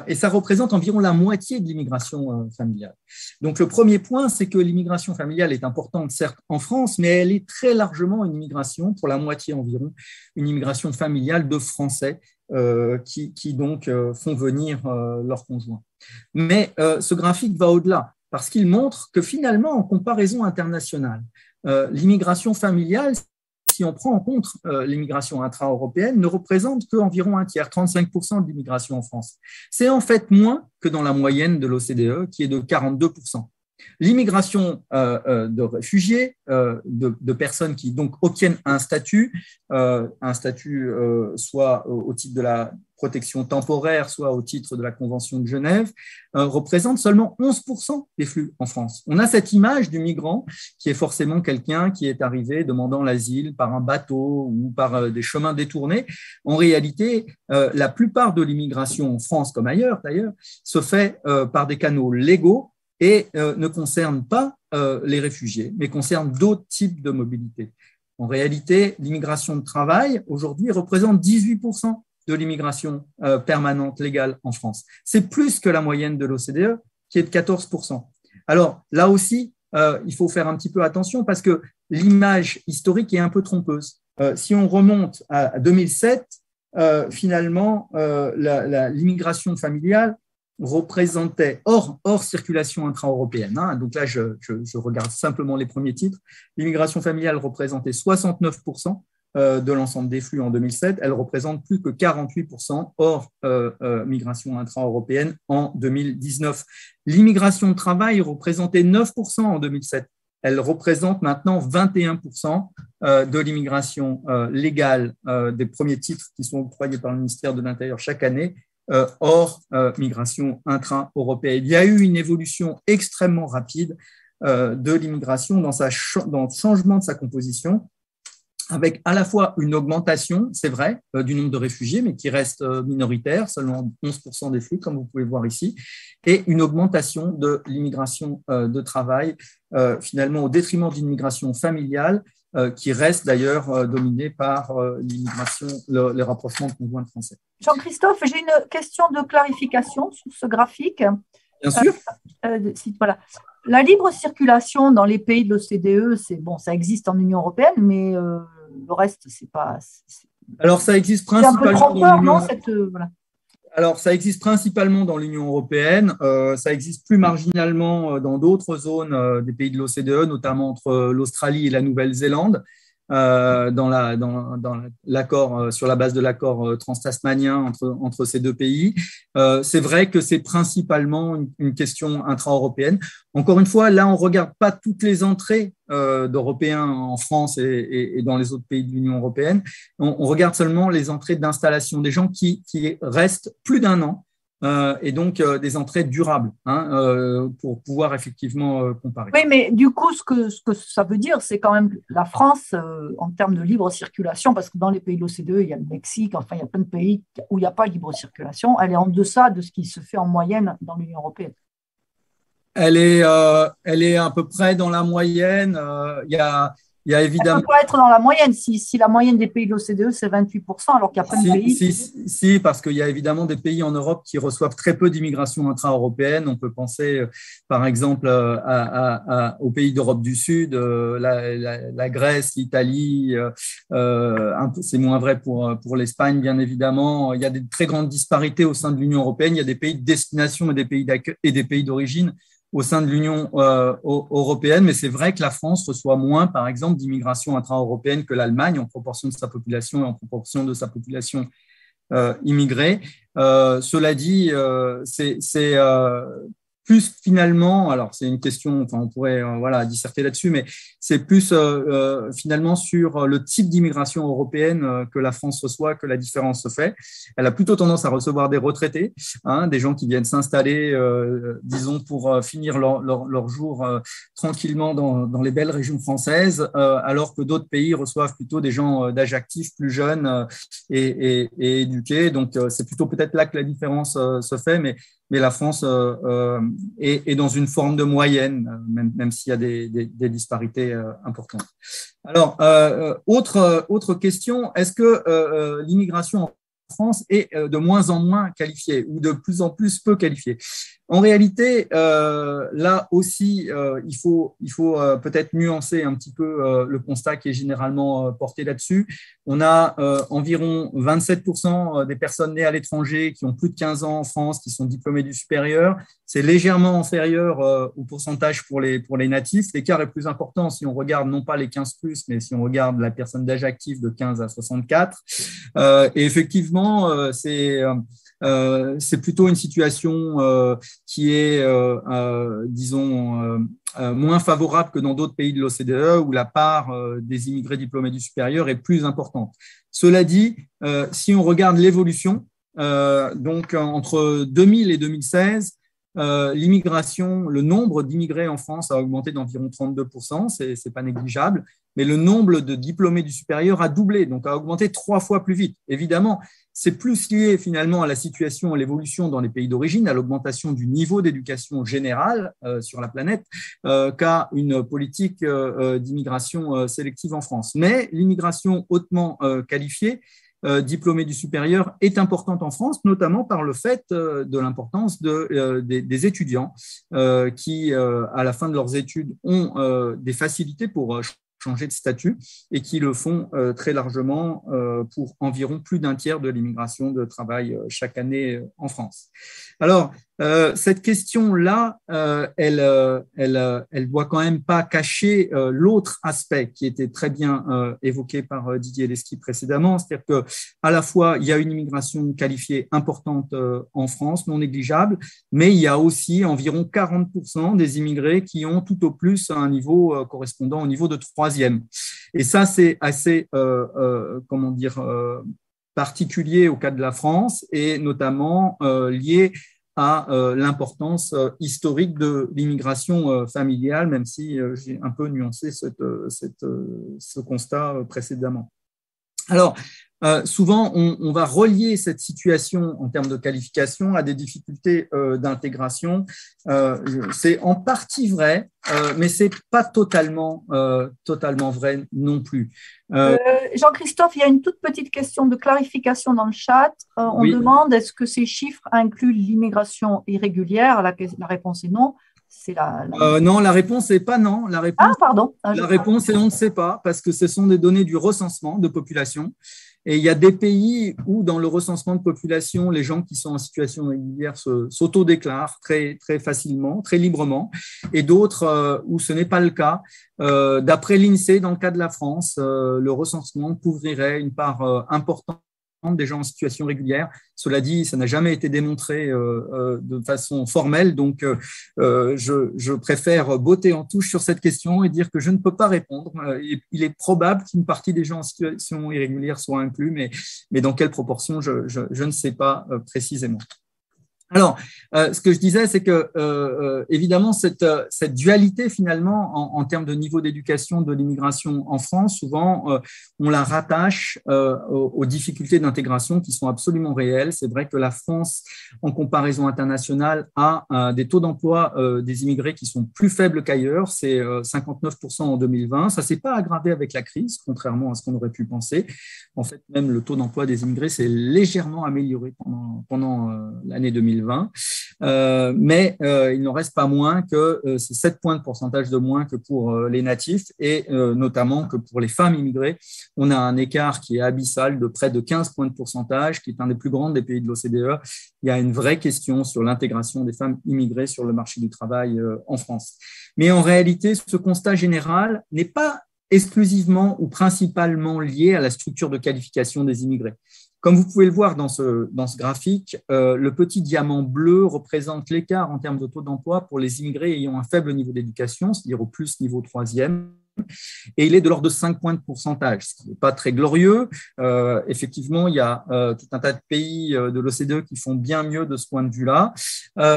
Et ça représente environ la moitié de l'immigration familiale. Donc, le premier point, c'est que l'immigration familiale est importante, certes, en France, mais elle est très largement une immigration, pour la moitié environ, une immigration familiale de Français qui donc font venir leurs conjoints. Mais ce graphique va au-delà, parce qu'il montre que finalement, en comparaison internationale, l'immigration familiale, si on prend en compte l'immigration intra-européenne, ne représente qu'environ un tiers, 35% de l'immigration en France. C'est en fait moins que dans la moyenne de l'OCDE, qui est de 42%. L'immigration de réfugiés, de personnes qui donc obtiennent un statut soit au titre de la protection temporaire, soit au titre de la Convention de Genève, représente seulement 11% des flux en France. On a cette image du migrant qui est forcément quelqu'un qui est arrivé demandant l'asile par un bateau ou par des chemins détournés. En réalité, la plupart de l'immigration en France, comme ailleurs d'ailleurs, se fait par des canaux légaux et ne concerne pas les réfugiés, mais concerne d'autres types de mobilité. En réalité, l'immigration de travail, aujourd'hui, représente 18% de l'immigration permanente légale en France. C'est plus que la moyenne de l'OCDE, qui est de 14%. Alors, là aussi, il faut faire un petit peu attention parce que l'image historique est un peu trompeuse. Si on remonte à 2007, finalement, l'immigration familiale représentait, hors circulation intra-européenne, hein, donc là je regarde simplement les premiers titres, l'immigration familiale représentait 69% de l'ensemble des flux en 2007, elle représente plus que 48% hors migration intra-européenne en 2019. L'immigration de travail représentait 9% en 2007, elle représente maintenant 21% de l'immigration légale des premiers titres qui sont octroyés par le ministère de l'Intérieur chaque année, hors migration intra-européenne. Il y a eu une évolution extrêmement rapide de l'immigration dans le changement de sa composition, avec à la fois une augmentation, c'est vrai, du nombre de réfugiés, mais qui reste minoritaire, seulement 11% des flux, comme vous pouvez voir ici, et une augmentation de l'immigration de travail, finalement au détriment d'une immigration familiale, qui reste d'ailleurs dominée par l'immigration, les rapprochements de conjoints français. Jean-Christophe, j'ai une question de clarification sur ce graphique. Bien sûr. Voilà. La libre circulation dans les pays de l'OCDE, ça existe en Union européenne, mais le reste, c'est pas. Alors, ça existe principalement. C'est un peu trompeur, non voilà. Alors, ça existe principalement dans l'Union européenne, ça existe plus marginalement dans d'autres zones des pays de l'OCDE, notamment entre l'Australie et la Nouvelle-Zélande. dans l'accord, sur la base de l'accord transtasmanien entre ces deux pays. C'est vrai que c'est principalement une question intra-européenne. Encore une fois, là, on ne regarde pas toutes les entrées d'Européens en France et dans les autres pays de l'Union européenne. On regarde seulement les entrées d'installation des gens qui restent plus d'un an et donc des entrées durables pour pouvoir effectivement comparer. Oui, mais du coup, ce que ça veut dire, c'est quand même la France, en termes de libre circulation, parce que dans les pays de l'OCDE, il y a le Mexique, enfin, il y a plein de pays où il n'y a pas de libre circulation, elle est en deçà de ce qui se fait en moyenne dans l'Union européenne. Elle est à peu près dans la moyenne. Il y a évidemment… Elle ne peut pas être dans la moyenne. Si la moyenne des pays de l'OCDE, c'est 28%, alors qu'il y a plein de pays… Si, parce qu'il y a évidemment des pays en Europe qui reçoivent très peu d'immigration intra-européenne. On peut penser, par exemple, aux pays d'Europe du Sud, la Grèce, l'Italie. C'est moins vrai pour l'Espagne, bien évidemment. Il y a des très grandes disparités au sein de l'Union européenne. Il y a des pays de destination et des pays d'accueil et des pays d'origine au sein de l'Union européenne, mais c'est vrai que la France reçoit moins, par exemple, d'immigration intra-européenne que l'Allemagne en proportion de sa population et en proportion de sa population immigrée. Cela dit, c'est plus finalement, alors c'est une question, enfin on pourrait disserter là-dessus, mais c'est plus finalement sur le type d'immigration européenne que la France reçoit que la différence se fait. Elle a plutôt tendance à recevoir des retraités, des gens qui viennent s'installer, disons, pour finir leur jour tranquillement dans les belles régions françaises, alors que d'autres pays reçoivent plutôt des gens d'âge actif, plus jeunes et éduqués. Donc c'est plutôt peut-être là que la différence se fait, mais la France est dans une forme de moyenne, même s'il y a des disparités importantes. Alors, autre question, est-ce que l'immigration en France est de moins en moins qualifiée ou de plus en plus peu qualifiée? En réalité, là aussi, il faut peut-être nuancer un petit peu le constat qui est généralement porté là-dessus. On a environ 27% des personnes nées à l'étranger qui ont plus de 15 ans en France, qui sont diplômées du supérieur. C'est légèrement inférieur au pourcentage pour les natifs. L'écart est plus important si on regarde non pas les 15+, mais si on regarde la personne d'âge actif de 15 à 64. Et effectivement, c'est plutôt une situation qui est, disons, moins favorable que dans d'autres pays de l'OCDE où la part des immigrés diplômés du supérieur est plus importante. Cela dit, si on regarde l'évolution, donc entre 2000 et 2016, l'immigration, le nombre d'immigrés en France a augmenté d'environ 32%, c'est pas négligeable, mais le nombre de diplômés du supérieur a doublé, donc a augmenté 3 fois plus vite. Évidemment, c'est plus lié finalement à la situation, à l'évolution dans les pays d'origine, à l'augmentation du niveau d'éducation générale sur la planète qu'à une politique d'immigration sélective en France. Mais l'immigration hautement qualifiée, diplômée du supérieur, est importante en France, notamment par le fait de l'importance des étudiants qui, à la fin de leurs études, ont des facilités pour changer de statut et qui le font très largement pour environ plus d'un tiers de l'immigration de travail chaque année en France. Alors, cette question-là, elle doit quand même pas cacher l'autre aspect qui était très bien évoqué par Didier Lesky précédemment, c'est-à-dire que à la fois il y a une immigration qualifiée importante en France, non négligeable, mais il y a aussi environ 40% des immigrés qui ont tout au plus un niveau correspondant au niveau de 3e. Et ça, c'est assez, particulier au cas de la France et notamment lié à l'importance historique de l'immigration familiale, même si j'ai un peu nuancé ce constat précédemment. Alors, souvent, on va relier cette situation en termes de qualification à des difficultés d'intégration. C'est en partie vrai, mais ce n'est pas totalement vrai non plus. Jean-Christophe, il y a une toute petite question de clarification dans le chat. On demande, est-ce que ces chiffres incluent l'immigration irrégulière? La réponse est non. Non, la réponse n'est pas non. La réponse est on ne sait pas, parce que ce sont des données du recensement de population. Et il y a des pays où, dans le recensement de population, les gens qui sont en situation régulière s'autodéclarent très, très facilement, très librement, et d'autres où ce n'est pas le cas. D'après l'INSEE, dans le cas de la France, le recensement couvrirait une part importante des gens en situation régulière. Cela dit, ça n'a jamais été démontré de façon formelle, donc je préfère botter en touche sur cette question et dire que je ne peux pas répondre. Il est probable qu'une partie des gens en situation irrégulière soient inclus, mais dans quelle proportion, je ne sais pas précisément. Alors, ce que je disais, c'est que évidemment, cette dualité finalement en termes de niveau d'éducation de l'immigration en France, souvent on la rattache aux difficultés d'intégration qui sont absolument réelles. C'est vrai que la France, en comparaison internationale, a des taux d'emploi des immigrés qui sont plus faibles qu'ailleurs. C'est 59% en 2020. Ça s'est pas aggravé avec la crise, contrairement à ce qu'on aurait pu penser. En fait, même le taux d'emploi des immigrés s'est légèrement amélioré pendant l'année 2020. Mais il n'en reste pas moins que c'est 7 points de pourcentage de moins que pour les natifs et notamment que pour les femmes immigrées. On a un écart qui est abyssal de près de 15 points de pourcentage, qui est un des plus grands des pays de l'OCDE. Il y a une vraie question sur l'intégration des femmes immigrées sur le marché du travail en France. Mais en réalité, ce constat général n'est pas exclusivement ou principalement lié à la structure de qualification des immigrés. Comme vous pouvez le voir dans ce graphique, le petit diamant bleu représente l'écart en termes de taux d'emploi pour les immigrés ayant un faible niveau d'éducation, c'est-à-dire au plus niveau 3e, et il est de l'ordre de 5 points de pourcentage, ce qui n'est pas très glorieux. Effectivement, il y a tout un tas de pays de l'OCDE qui font bien mieux de ce point de vue-là,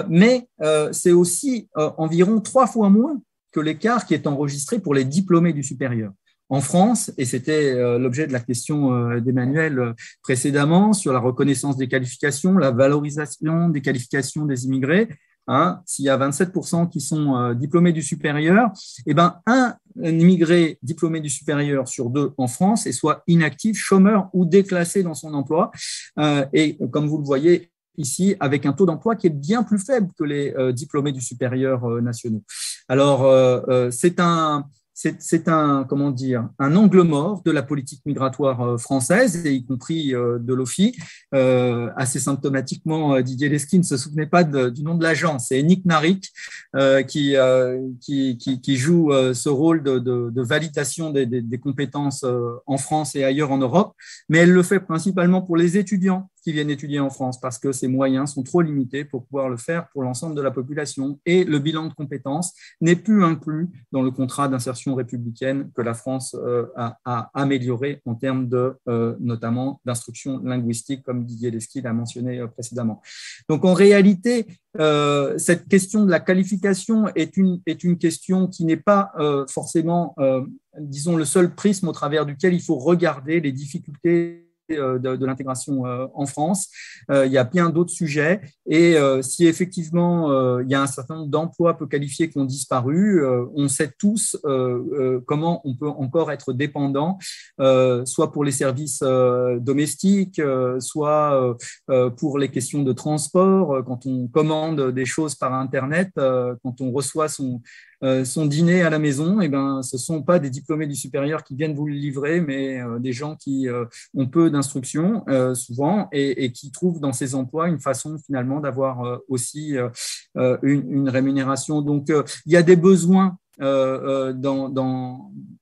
mais c'est aussi environ 3 fois moins que l'écart qui est enregistré pour les diplômés du supérieur. En France, et c'était l'objet de la question d'Emmanuel précédemment, sur la reconnaissance des qualifications, la valorisation des qualifications des immigrés, s'il y a 27% qui sont diplômés du supérieur, eh ben, un immigré diplômé du supérieur sur 2 en France est soit inactif, chômeur ou déclassé dans son emploi. Et comme vous le voyez, ici, avec un taux d'emploi qui est bien plus faible que les diplômés du supérieur nationaux. Alors, c'est un angle mort de la politique migratoire française, et y compris de l'OFII. Assez symptomatiquement, Didier Lesky ne se souvenait pas du nom de l'agence. C'est Nick Narik qui joue ce rôle de validation des compétences en France et ailleurs en Europe, mais elle le fait principalement pour les étudiants qui viennent étudier en France, parce que ces moyens sont trop limités pour pouvoir le faire pour l'ensemble de la population, et le bilan de compétences n'est plus inclus dans le contrat d'insertion républicaine que la France a amélioré en termes notamment d'instruction linguistique, comme Didier Lesky l'a mentionné précédemment. Donc en réalité, cette question de la qualification est une question qui n'est pas forcément, disons, le seul prisme au travers duquel il faut regarder les difficultés de l'intégration en France. Il y a bien d'autres sujets, et si effectivement il y a un certain nombre d'emplois peu qualifiés qui ont disparu, on sait tous comment on peut encore être dépendant, soit pour les services domestiques, soit pour les questions de transport, quand on commande des choses par Internet, quand on reçoit son dîner à la maison, eh ben, ce ne sont pas des diplômés du supérieur qui viennent vous le livrer, mais des gens qui ont peu d'instruction souvent, et qui trouvent dans ces emplois une façon finalement d'avoir aussi une rémunération. Donc, il y a des besoins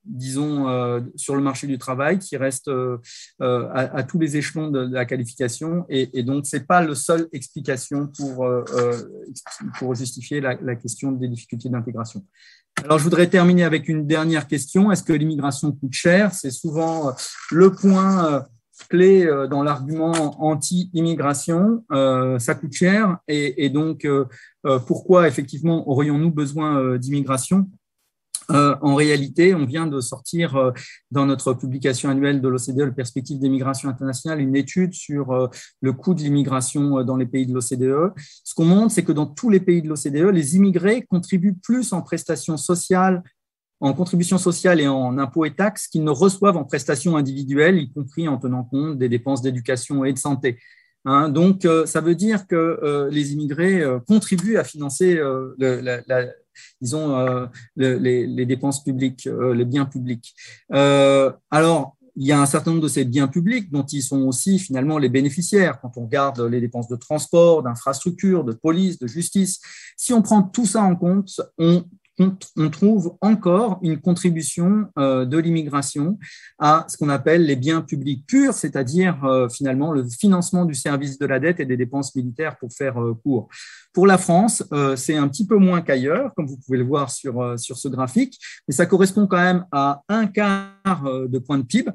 disons, sur le marché du travail qui restent à tous les échelons de la qualification, et donc ce n'est pas la seule explication pour justifier la question des difficultés d'intégration. Alors, je voudrais terminer avec une dernière question. Est-ce que l'immigration coûte cher? C'est souvent le point clé dans l'argument anti-immigration. Ça coûte cher, et donc pourquoi effectivement aurions-nous besoin d'immigration? En réalité, on vient de sortir dans notre publication annuelle de l'OCDE, le Perspective des migrations internationales, une étude sur le coût de l'immigration dans les pays de l'OCDE. Ce qu'on montre, c'est que dans tous les pays de l'OCDE, les immigrés contribuent plus en prestations sociales, en contribution sociale et en impôts et taxes qu'ils ne reçoivent en prestations individuelles, y compris en tenant compte des dépenses d'éducation et de santé. Donc, ça veut dire que les immigrés contribuent à financer disons, les dépenses publiques, les biens publics. Alors, il y a un certain nombre de ces biens publics dont ils sont aussi finalement les bénéficiaires. Quand on regarde les dépenses de transport, d'infrastructure, de police, de justice, si on prend tout ça en compte, on trouve encore une contribution de l'immigration à ce qu'on appelle les biens publics purs, c'est-à-dire finalement le financement du service de la dette et des dépenses militaires pour faire court. Pour la France, c'est un petit peu moins qu'ailleurs, comme vous pouvez le voir sur ce graphique, mais ça correspond quand même à 1/4 de point de PIB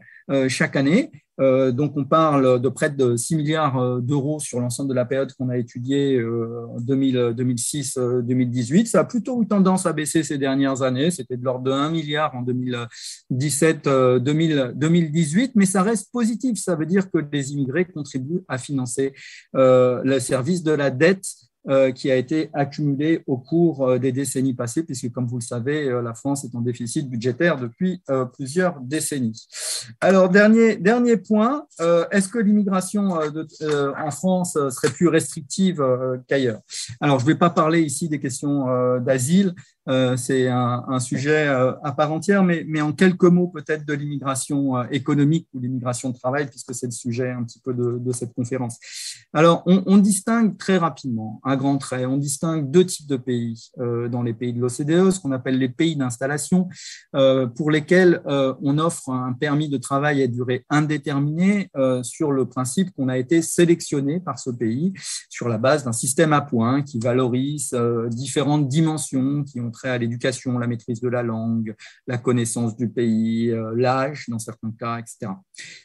chaque année. Donc, on parle de près de 6 milliards d'euros sur l'ensemble de la période qu'on a étudiée en 2006-2018. Ça a plutôt eu tendance à baisser ces dernières années. C'était de l'ordre de 1 milliard en 2017-2018, mais ça reste positif. Ça veut dire que les immigrés contribuent à financer le service de la dette qui a été accumulé au cours des décennies passées, puisque, comme vous le savez, la France est en déficit budgétaire depuis plusieurs décennies. Alors, dernier point, est-ce que l'immigration en France serait plus restrictive qu'ailleurs? Alors, je ne vais pas parler ici des questions d'asile, c'est un sujet à part entière, mais en quelques mots peut-être de l'immigration économique ou l'immigration de travail, puisque c'est le sujet un petit peu de cette conférence. Alors, on distingue très rapidement, à grands traits, on distingue deux types de pays dans les pays de l'OCDE, ce qu'on appelle les pays d'installation, pour lesquels on offre un permis de travail à durée indéterminée sur le principe qu'on a été sélectionné par ce pays sur la base d'un système à points qui valorise différentes dimensions qui ont trait à l'éducation, la maîtrise de la langue, la connaissance du pays, l'âge dans certains cas, etc.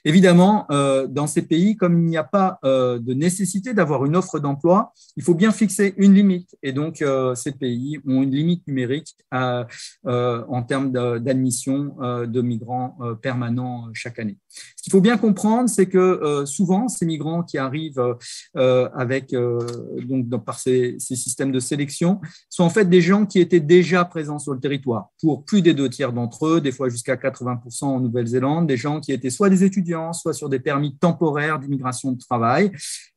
Évidemment, dans ces pays, comme il n'y a pas de nécessité d'avoir une offre d'emploi, il faut bien fixer une limite. Et donc, ces pays ont une limite numérique en termes d'admission de migrants permanents chaque année. Ce qu'il faut bien comprendre, c'est que souvent, ces migrants qui arrivent par ces systèmes de sélection sont en fait des gens qui étaient déjà présents sur le territoire, pour plus des 2/3 d'entre eux, des fois jusqu'à 80% en Nouvelle-Zélande, des gens qui étaient soit des étudiants, soit sur des permis temporaires d'immigration de travail.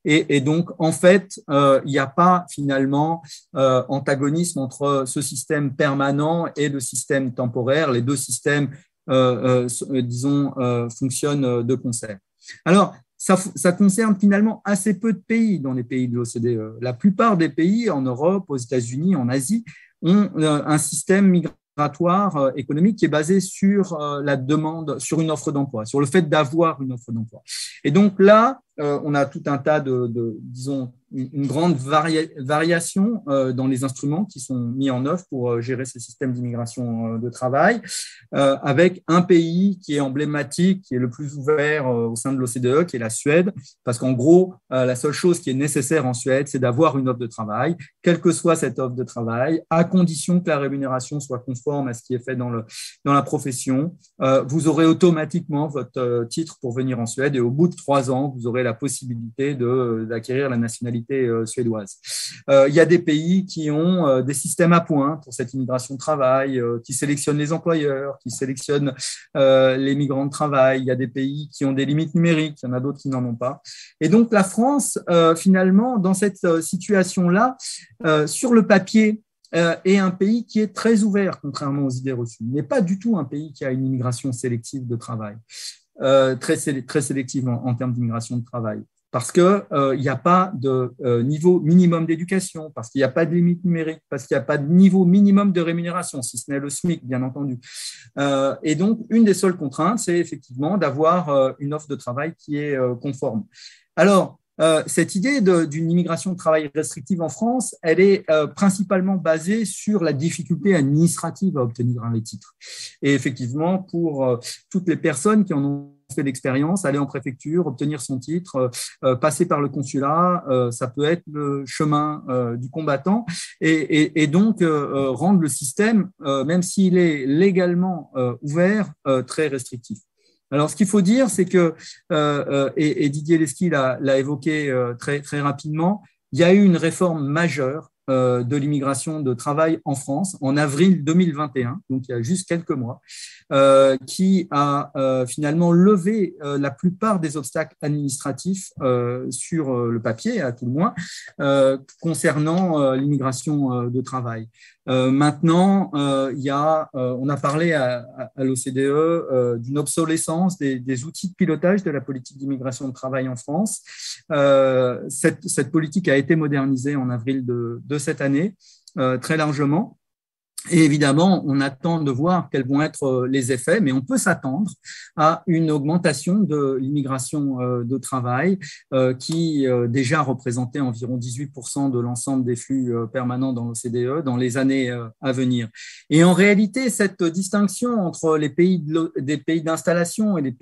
Et donc, en fait, il n'y a pas finalement antagonisme entre ce système permanent et le système temporaire. Les deux systèmes, fonctionnent de concert. Alors, ça concerne finalement assez peu de pays dans les pays de l'OCDE. La plupart des pays en Europe, aux États-Unis, en Asie, ont un système migratoire économique qui est basé sur la demande, sur une offre d'emploi, sur le fait d'avoir une offre d'emploi. Et donc là, on a tout un tas disons, une grande variation dans les instruments qui sont mis en œuvre pour gérer ces systèmes d'immigration de travail, avec un pays qui est emblématique, qui est le plus ouvert au sein de l'OCDE, qui est la Suède, parce qu'en gros, la seule chose qui est nécessaire en Suède, c'est d'avoir une offre de travail, quelle que soit cette offre de travail, à condition que la rémunération soit conforme à ce qui est fait dans la profession. Vous aurez automatiquement votre titre pour venir en Suède et au bout de 3 ans, vous aurez la possibilité d'acquérir la nationalité suédoise. Il y a des pays qui ont des systèmes à points pour cette immigration de travail, qui sélectionnent les employeurs, qui sélectionnent les migrants de travail. Il y a des pays qui ont des limites numériques, il y en a d'autres qui n'en ont pas. Et donc, la France, finalement, dans cette situation-là, sur le papier, est un pays qui est très ouvert, contrairement aux idées reçues. Il n'est pas du tout un pays qui a une immigration sélective de travail. Très sélective en termes d'immigration de travail, parce qu'il n'y a pas de niveau minimum d'éducation, parce qu'il n'y a pas de limite numérique, parce qu'il n'y a pas de niveau minimum de rémunération, si ce n'est le SMIC, bien entendu. Et donc, une des seules contraintes, c'est effectivement d'avoir une offre de travail qui est conforme. Alors, cette idée d'une immigration de travail restrictive en France, elle est principalement basée sur la difficulté administrative à obtenir les titres. Et effectivement, pour toutes les personnes qui en ont fait l'expérience, aller en préfecture, obtenir son titre, passer par le consulat, ça peut être le chemin du combattant et donc rendre le système, même s'il est légalement ouvert, très restrictif. Alors, ce qu'il faut dire, c'est que, et Didier Lesky l'a évoqué très rapidement, il y a eu une réforme majeure de l'immigration de travail en France en avril 2021, donc il y a juste quelques mois, qui a finalement levé la plupart des obstacles administratifs sur le papier, à tout le moins, concernant l'immigration de travail. Maintenant, on a parlé à l'OCDE d'une obsolescence des outils de pilotage de la politique d'immigration de travail en France. Cette politique a été modernisée en avril de cette année, très largement. Et évidemment, on attend de voir quels vont être les effets, mais on peut s'attendre à une augmentation de l'immigration de travail qui déjà représentait environ 18% de l'ensemble des flux permanents dans l'OCDE dans les années à venir. Et en réalité, cette distinction entre des pays d'installation et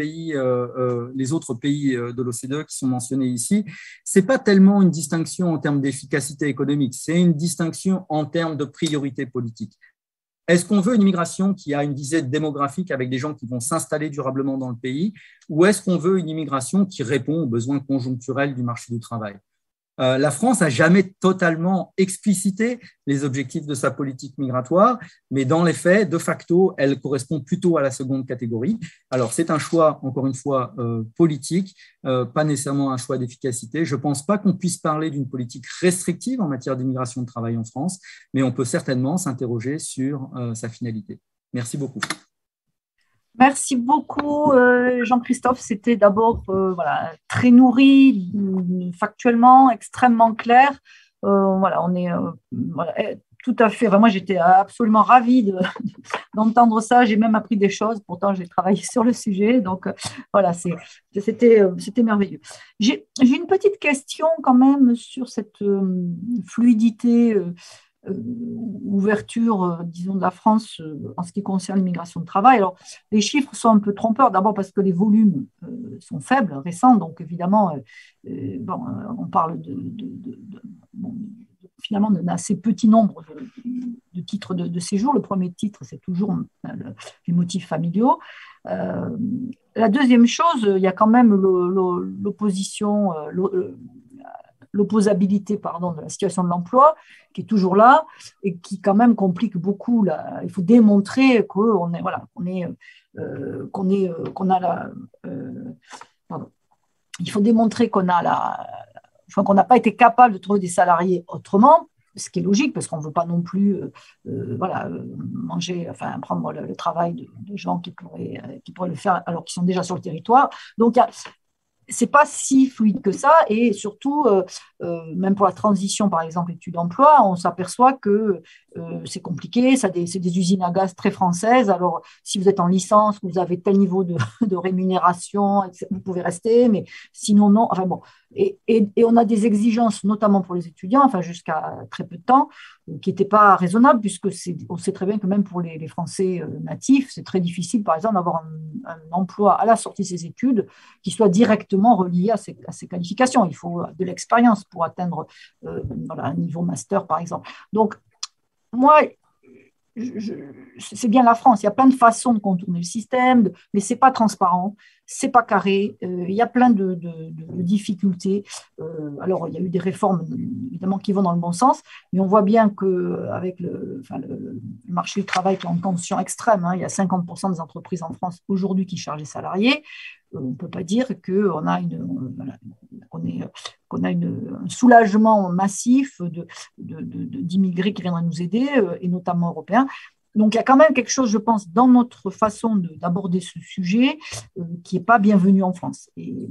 les autres pays de l'OCDE qui sont mentionnés ici, c'est pas tellement une distinction en termes d'efficacité économique, c'est une distinction en termes de priorité politique. Est-ce qu'on veut une immigration qui a une visée démographique avec des gens qui vont s'installer durablement dans le pays, ou est-ce qu'on veut une immigration qui répond aux besoins conjoncturels du marché du travail ? La France n'a jamais totalement explicité les objectifs de sa politique migratoire, mais dans les faits, de facto, elle correspond plutôt à la seconde catégorie. Alors, c'est un choix, encore une fois, politique, pas nécessairement un choix d'efficacité. Je ne pense pas qu'on puisse parler d'une politique restrictive en matière d'immigration de travail en France, mais on peut certainement s'interroger sur sa finalité. Merci beaucoup. Merci beaucoup, Jean-Christophe. C'était d'abord très nourri, factuellement, extrêmement clair. On est tout à fait. Enfin, moi, j'étais absolument ravie d'entendre ça. J'ai même appris des choses. Pourtant, j'ai travaillé sur le sujet. Donc, c'était merveilleux. J'ai une petite question quand même sur cette fluidité. Ouverture, disons, de la France en ce qui concerne l'immigration de travail. Alors, les chiffres sont un peu trompeurs, d'abord parce que les volumes sont faibles, récents, donc évidemment, on parle finalement d'un assez petit nombre de titres de séjour. Le premier titre, c'est toujours les motifs familiaux. La deuxième chose, il y a quand même l'opposition, l'opposabilité de la situation de l'emploi qui est toujours là et qui quand même complique beaucoup. Il faut démontrer qu'on il faut démontrer qu'on n'a pas été capable de trouver des salariés autrement, ce qui est logique parce qu'on ne veut pas non plus prendre le travail de gens qui pourraient le faire alors qu'ils sont déjà sur le territoire. Donc, c'est pas si fluide que ça et surtout, même pour la transition, par exemple, études-emploi, on s'aperçoit que c'est compliqué, c'est des usines à gaz très françaises. Alors, si vous êtes en licence, vous avez tel niveau de rémunération, vous pouvez rester, mais sinon, non. Enfin bon. Et on a des exigences, notamment pour les étudiants, jusqu'à très peu de temps, qui n'étaient pas raisonnables, puisque on sait très bien que même pour les Français natifs, c'est très difficile, par exemple, d'avoir un emploi à la sortie de ses études qui soit directement relié à ses qualifications. Il faut de l'expérience pour atteindre un niveau master, par exemple. Donc, moi, c'est bien la France. Il y a plein de façons de contourner le système, mais ce n'est pas transparent, ce n'est pas carré. Il y a plein de difficultés. Alors, il y a eu des réformes, évidemment, qui vont dans le bon sens, mais on voit bien qu'avec le marché du travail qui est en tension extrême, il y a 50% des entreprises en France aujourd'hui qui chargent les salariés. On ne peut pas dire qu'on a un soulagement massif d'immigrés qui viendraient nous aider, et notamment européens. Donc, il y a quand même quelque chose, je pense, dans notre façon d'aborder ce sujet qui n'est pas bienvenu en France. Et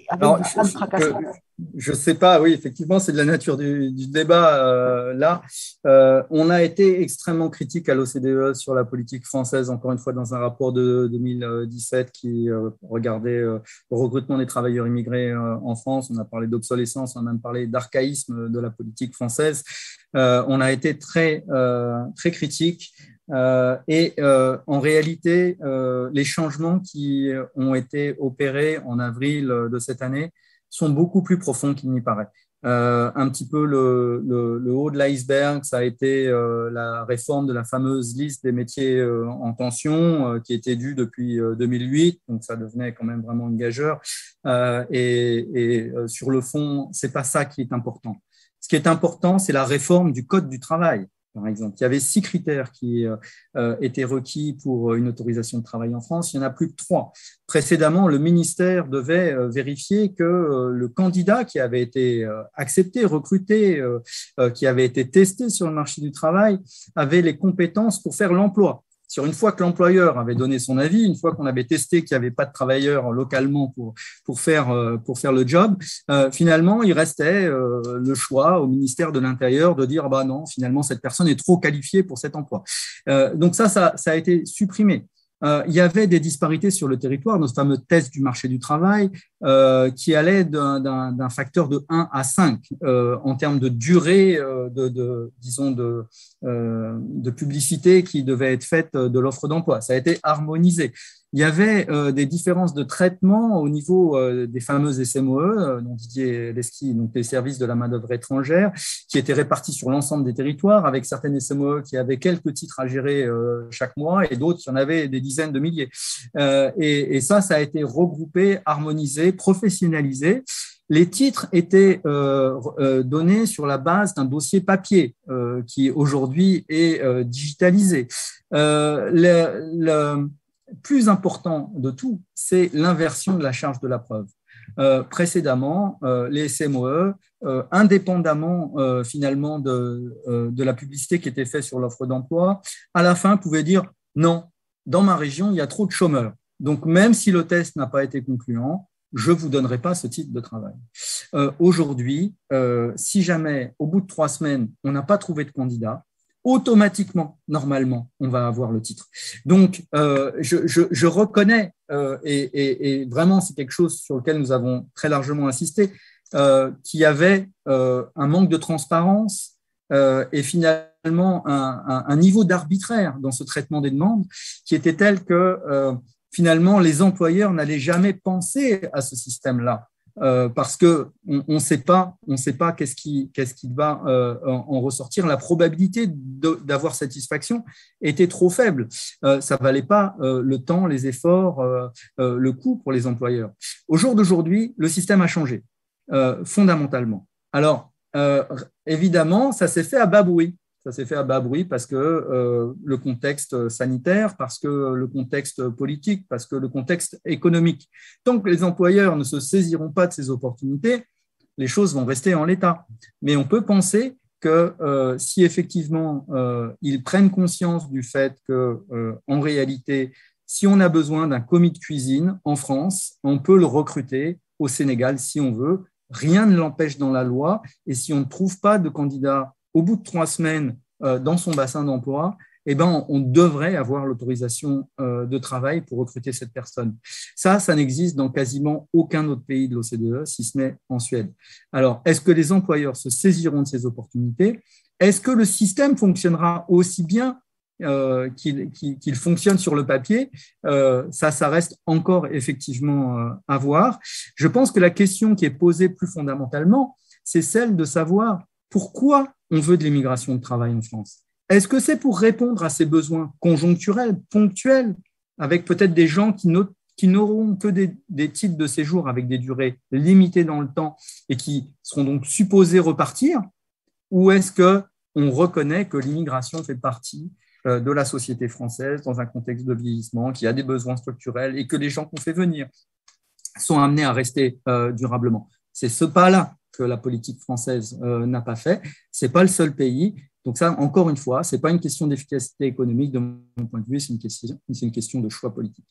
avec des tracassements. Je ne sais pas, oui, effectivement, c'est de la nature du débat. Là, on a été extrêmement critique à l'OCDE sur la politique française, encore une fois, dans un rapport de 2017 qui regardait le recrutement des travailleurs immigrés en France. On a parlé d'obsolescence, on a même parlé d'archaïsme de la politique française. On a été très, très critique. En réalité, les changements qui ont été opérés en avril de cette année sont beaucoup plus profonds qu'il n'y paraît. Un petit peu le haut de l'iceberg, ça a été la réforme de la fameuse liste des métiers en tension qui était due depuis 2008, donc ça devenait quand même vraiment une gageure. Sur le fond, c'est pas ça qui est important. Ce qui est important, c'est la réforme du Code du travail. Par exemple, il y avait 6 critères qui étaient requis pour une autorisation de travail en France. Il n'y en a plus que 3. Précédemment, le ministère devait vérifier que le candidat qui avait été accepté, recruté, qui avait été testé sur le marché du travail, avait les compétences pour faire l'emploi. Une fois que l'employeur avait donné son avis, une fois qu'on avait testé qu'il n'y avait pas de travailleurs localement pour faire le job, finalement, il restait le choix au ministère de l'Intérieur de dire bah non, finalement, cette personne est trop qualifiée pour cet emploi. Donc ça a été supprimé. Il y avait des disparités sur le territoire, nos fameux tests du marché du travail, qui allaient d'un facteur de 1 à 5 en termes de durée de publicité qui devait être faite de l'offre d'emploi. Ça a été harmonisé. Il y avait des différences de traitement au niveau des fameuses SMOE, dont Didier Lesky, donc les services de la main-d'œuvre étrangère, qui étaient répartis sur l'ensemble des territoires, avec certaines SMOE qui avaient quelques titres à gérer chaque mois et d'autres qui en avaient des dizaines de milliers. Et ça a été regroupé, harmonisé, professionnalisé. Les titres étaient donnés sur la base d'un dossier papier qui aujourd'hui est digitalisé. Le plus important de tout, c'est l'inversion de la charge de la preuve. Précédemment, les SMOE, indépendamment finalement de la publicité qui était faite sur l'offre d'emploi, à la fin pouvaient dire non, dans ma région, il y a trop de chômeurs. Donc, même si le test n'a pas été concluant, je ne vous donnerai pas ce titre de travail. Aujourd'hui, si jamais, au bout de 3 semaines, on n'a pas trouvé de candidat, automatiquement, normalement, on va avoir le titre. Donc, je reconnais, et vraiment, c'est quelque chose sur lequel nous avons très largement insisté, qu'il y avait un manque de transparence et finalement un niveau d'arbitraire dans ce traitement des demandes qui était tel que finalement, les employeurs n'allaient jamais penser à ce système-là. Parce qu'on ne sait pas qu'est-ce qui va en ressortir. La probabilité d'avoir satisfaction était trop faible. Ça ne valait pas le temps, les efforts, le coût pour les employeurs. Au jour d'aujourd'hui, le système a changé fondamentalement. Alors, évidemment, ça s'est fait à bas bruit. Ça s'est fait à bas bruit parce que le contexte sanitaire, parce que le contexte politique, parce que le contexte économique. Tant que les employeurs ne se saisiront pas de ces opportunités, les choses vont rester en l'état. Mais on peut penser que si effectivement ils prennent conscience du fait que, en réalité, si on a besoin d'un commis de cuisine en France, on peut le recruter au Sénégal si on veut. Rien ne l'empêche dans la loi. Et si on ne trouve pas de candidat au bout de 3 semaines dans son bassin d'emploi, eh ben, on devrait avoir l'autorisation de travail pour recruter cette personne. Ça n'existe dans quasiment aucun autre pays de l'OCDE, si ce n'est en Suède. Alors, est-ce que les employeurs se saisiront de ces opportunités? Est-ce que le système fonctionnera aussi bien qu'il fonctionne sur le papier? Ça reste encore effectivement à voir. Je pense que la question qui est posée plus fondamentalement, c'est celle de savoir pourquoi on veut de l'immigration de travail en France. Est-ce que c'est pour répondre à ces besoins conjoncturels, ponctuels, avec peut-être des gens qui n'auront que des titres de séjour avec des durées limitées dans le temps et qui seront donc supposés repartir? Ou est-ce qu'on reconnaît que l'immigration fait partie de la société française dans un contexte de vieillissement, qui a des besoins structurels et que les gens qu'on fait venir sont amenés à rester durablement? C'est ce pas-là que la politique française n'a pas fait. Ce n'est pas le seul pays. Donc ça, encore une fois, ce n'est pas une question d'efficacité économique de mon point de vue, c'est une question de choix politique.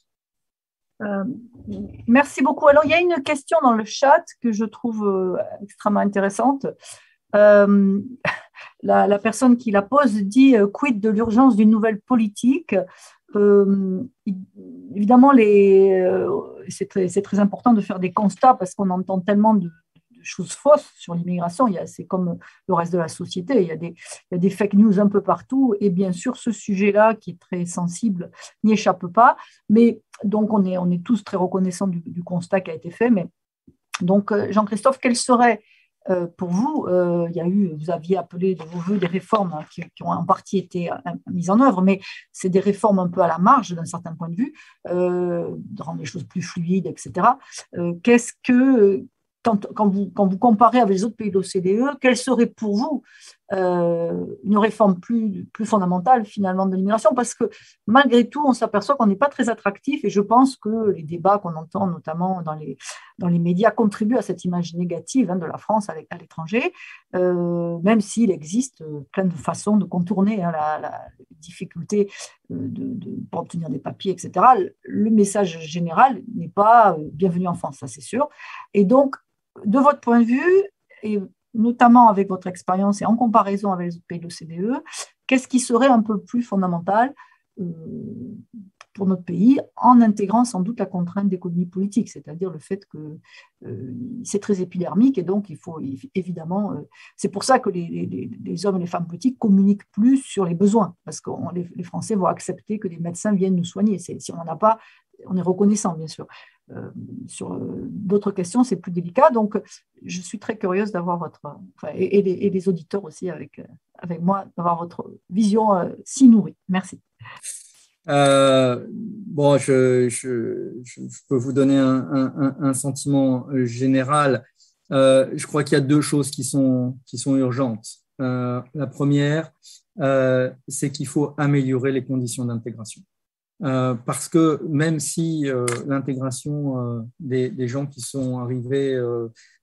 Merci beaucoup. Alors, il y a une question dans le chat que je trouve extrêmement intéressante. La personne qui la pose dit « Quid de l'urgence d'une nouvelle politique ?» Évidemment, c'est très important de faire des constats parce qu'on entend tellement de choses fausses sur l'immigration. C'est comme le reste de la société, il y a des fake news un peu partout et bien sûr ce sujet-là qui est très sensible n'y échappe pas, mais donc on est tous très reconnaissants du constat qui a été fait. Mais donc Jean-Christophe, quel serait pour vous, vous aviez appelé de vos voeux des réformes qui ont en partie été mises en œuvre, mais c'est des réformes un peu à la marge d'un certain point de vue, de rendre les choses plus fluides, etc. quand vous comparez avec les autres pays de l'OCDE, quelle serait pour vous une réforme plus fondamentale finalement de l'immigration? Parce que malgré tout, on s'aperçoit qu'on n'est pas très attractif et je pense que les débats qu'on entend notamment dans les médias contribuent à cette image négative de la France à l'étranger, même s'il existe plein de façons de contourner la difficulté pour obtenir des papiers, etc. Le message général n'est pas bienvenu en France, ça c'est sûr. Et donc, de votre point de vue, et notamment avec votre expérience et en comparaison avec les autres pays de l'OCDE, qu'est-ce qui serait un peu plus fondamental pour notre pays en intégrant sans doute la contrainte d'économie politique, c'est-à-dire le fait que c'est très épidermique et donc il faut évidemment, c'est pour ça que les hommes et les femmes politiques communiquent plus sur les besoins, parce que les Français vont accepter que des médecins viennent nous soigner. Si on n'en a pas, on est reconnaissant, bien sûr. Sur d'autres questions, c'est plus délicat. Donc, je suis très curieuse d'avoir et les auditeurs aussi avec moi, d'avoir votre vision si nourrie. Merci. Bon, je peux vous donner un sentiment général. Je crois qu'il y a deux choses qui sont urgentes. La première, c'est qu'il faut améliorer les conditions d'intégration. Parce que même si l'intégration des gens qui sont arrivés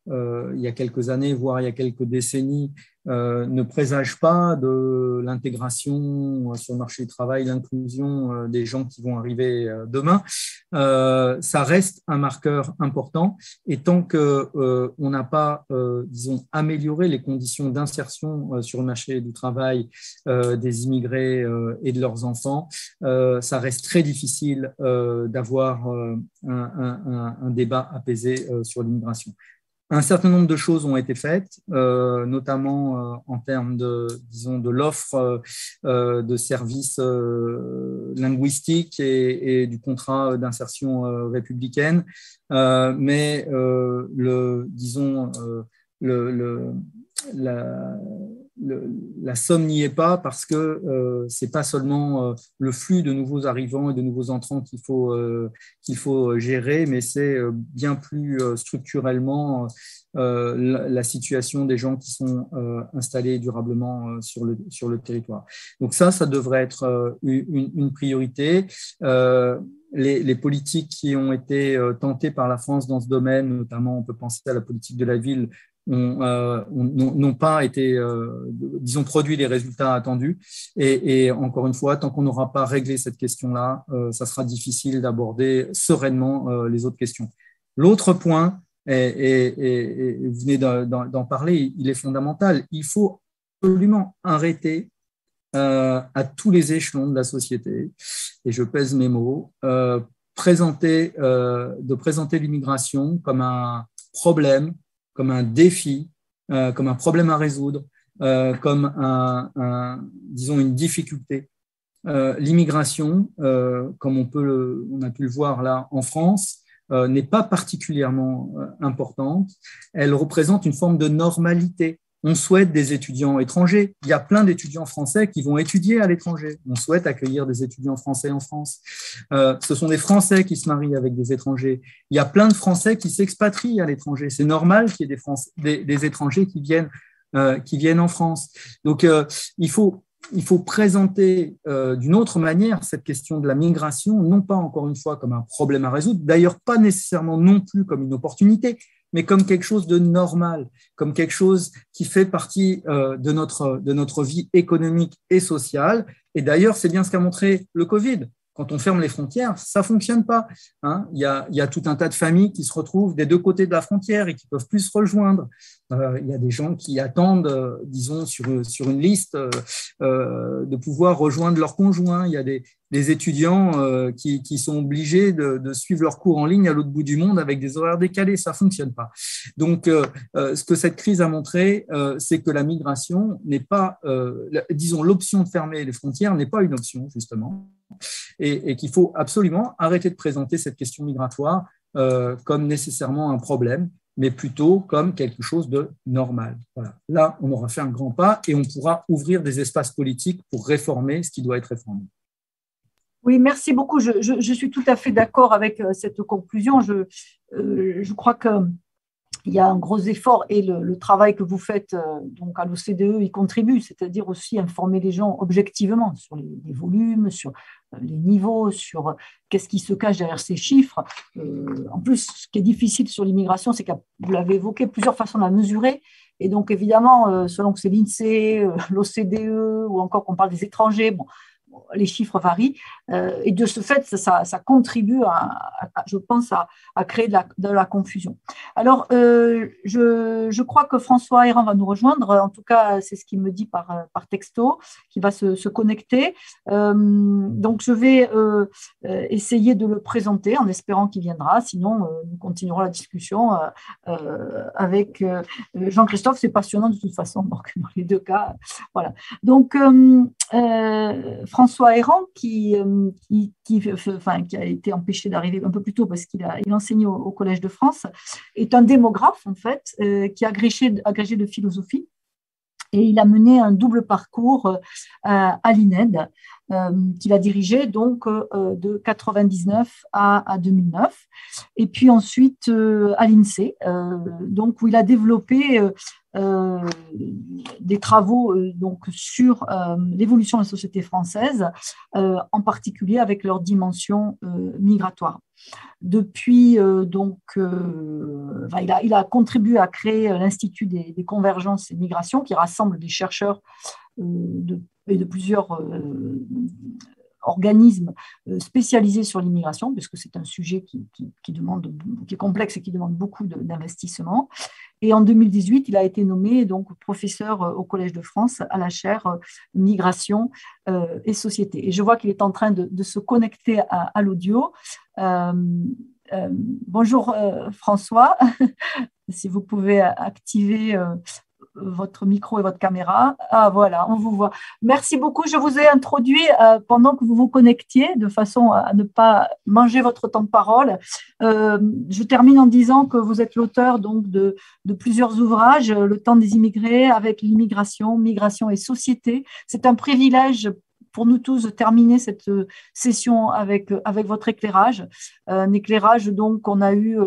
il y a quelques années, voire il y a quelques décennies, ne présage pas de l'intégration sur le marché du travail, l'inclusion des gens qui vont arriver demain, ça reste un marqueur important. Et tant qu'on n'a pas, disons, amélioré les conditions d'insertion sur le marché du travail des immigrés et de leurs enfants, ça reste très difficile d'avoir un débat apaisé sur l'immigration. Un certain nombre de choses ont été faites, notamment en termes de l'offre de services linguistiques et du contrat d'insertion républicaine, mais la somme n'y est pas parce que c'est pas seulement le flux de nouveaux arrivants et de nouveaux entrants qu'il faut gérer, mais c'est bien plus structurellement la situation des gens qui sont installés durablement sur le territoire. Donc ça devrait être une priorité. Les politiques qui ont été tentées par la France dans ce domaine, notamment on peut penser à la politique de la ville, n'ont pas été, disons, produit les résultats attendus. Et encore une fois, tant qu'on n'aura pas réglé cette question-là, ça sera difficile d'aborder sereinement les autres questions. L'autre point, et vous venez d'en parler, il est fondamental. Il faut absolument arrêter à tous les échelons de la société, et je pèse mes mots, de présenter l'immigration comme un problème, comme un défi, comme un problème à résoudre, comme disons une difficulté. L'immigration, comme on a pu le voir là en France, n'est pas particulièrement importante. Elle représente une forme de normalité. On souhaite des étudiants étrangers. Il y a plein d'étudiants français qui vont étudier à l'étranger. On souhaite accueillir des étudiants français en France. Ce sont des Français qui se marient avec des étrangers. Il y a plein de Français qui s'expatrient à l'étranger. C'est normal qu'il y ait des étrangers qui viennent en France. Donc, il faut présenter d'une autre manière cette question de la migration, non pas encore une fois comme un problème à résoudre, d'ailleurs pas nécessairement non plus comme une opportunité, mais comme quelque chose de normal, comme quelque chose qui fait partie de notre vie économique et sociale. Et d'ailleurs, c'est bien ce qu'a montré le Covid. Quand on ferme les frontières, ça ne fonctionne pas. Hein. Il y a tout un tas de familles qui se retrouvent des deux côtés de la frontière et qui ne peuvent plus se rejoindre. Il y a des gens qui attendent, disons, sur une liste de pouvoir rejoindre leur conjoint. Il y a des étudiants qui sont obligés de suivre leurs cours en ligne à l'autre bout du monde avec des horaires décalés. Ça ne fonctionne pas. Donc, ce que cette crise a montré, c'est que la migration n'est pas, disons, l'option de fermer les frontières n'est pas une option, justement. Et qu'il faut absolument arrêter de présenter cette question migratoire comme nécessairement un problème, mais plutôt comme quelque chose de normal. Voilà. Là, on aura fait un grand pas et on pourra ouvrir des espaces politiques pour réformer ce qui doit être réformé. Oui, merci beaucoup. Je suis tout à fait d'accord avec cette conclusion. Je crois que il y a un gros effort et le travail que vous faites donc à l'OCDE y contribue, c'est-à-dire aussi informer les gens objectivement sur les volumes, sur les niveaux, sur qu'est-ce qui se cache derrière ces chiffres. En plus, ce qui est difficile sur l'immigration, c'est que vous l'avez évoqué, plusieurs façons de la mesurer. Et donc, évidemment, selon que c'est l'INSEE, l'OCDE ou encore qu'on parle des étrangers, bon, les chiffres varient. Et de ce fait, ça contribue, je pense, à créer de la confusion. Alors, je crois que François Héran va nous rejoindre. En tout cas, c'est ce qu'il me dit par texto, qu'il va se connecter. Donc, je vais essayer de le présenter en espérant qu'il viendra. Sinon, nous continuerons la discussion avec Jean-Christophe. C'est passionnant de toute façon. Donc, dans les deux cas, voilà. Donc, François Héran, qui a été empêché d'arriver un peu plus tôt parce qu'il enseignait au Collège de France, est un démographe, en fait, qui a agrégé de philosophie. Et il a mené un double parcours à l'INED, qu'il a dirigé donc de 99 à 2009. Et puis ensuite à l'INSEE, donc où il a développé des travaux donc sur l'évolution de la société française, en particulier avec leur dimension migratoire. Depuis, il a contribué à créer l'Institut des convergences et migrations, qui rassemble des chercheurs de plusieurs organismes spécialisés sur l'immigration, puisque c'est un sujet qui est complexe et qui demande beaucoup d'investissement. Et en 2018, il a été nommé donc professeur au Collège de France à la chaire Migration et Société. Et je vois qu'il est en train de se connecter à l'audio. Bonjour François, si vous pouvez activer votre micro et votre caméra. Ah voilà, on vous voit. Merci beaucoup. Je vous ai introduit pendant que vous vous connectiez, de façon à ne pas manger votre temps de parole. Je termine en disant que vous êtes l'auteur donc de plusieurs ouvrages, Le temps des immigrés, avec l'immigration, migration et société. C'est un privilège pour nous tous de terminer cette session avec votre éclairage, un éclairage donc on a eu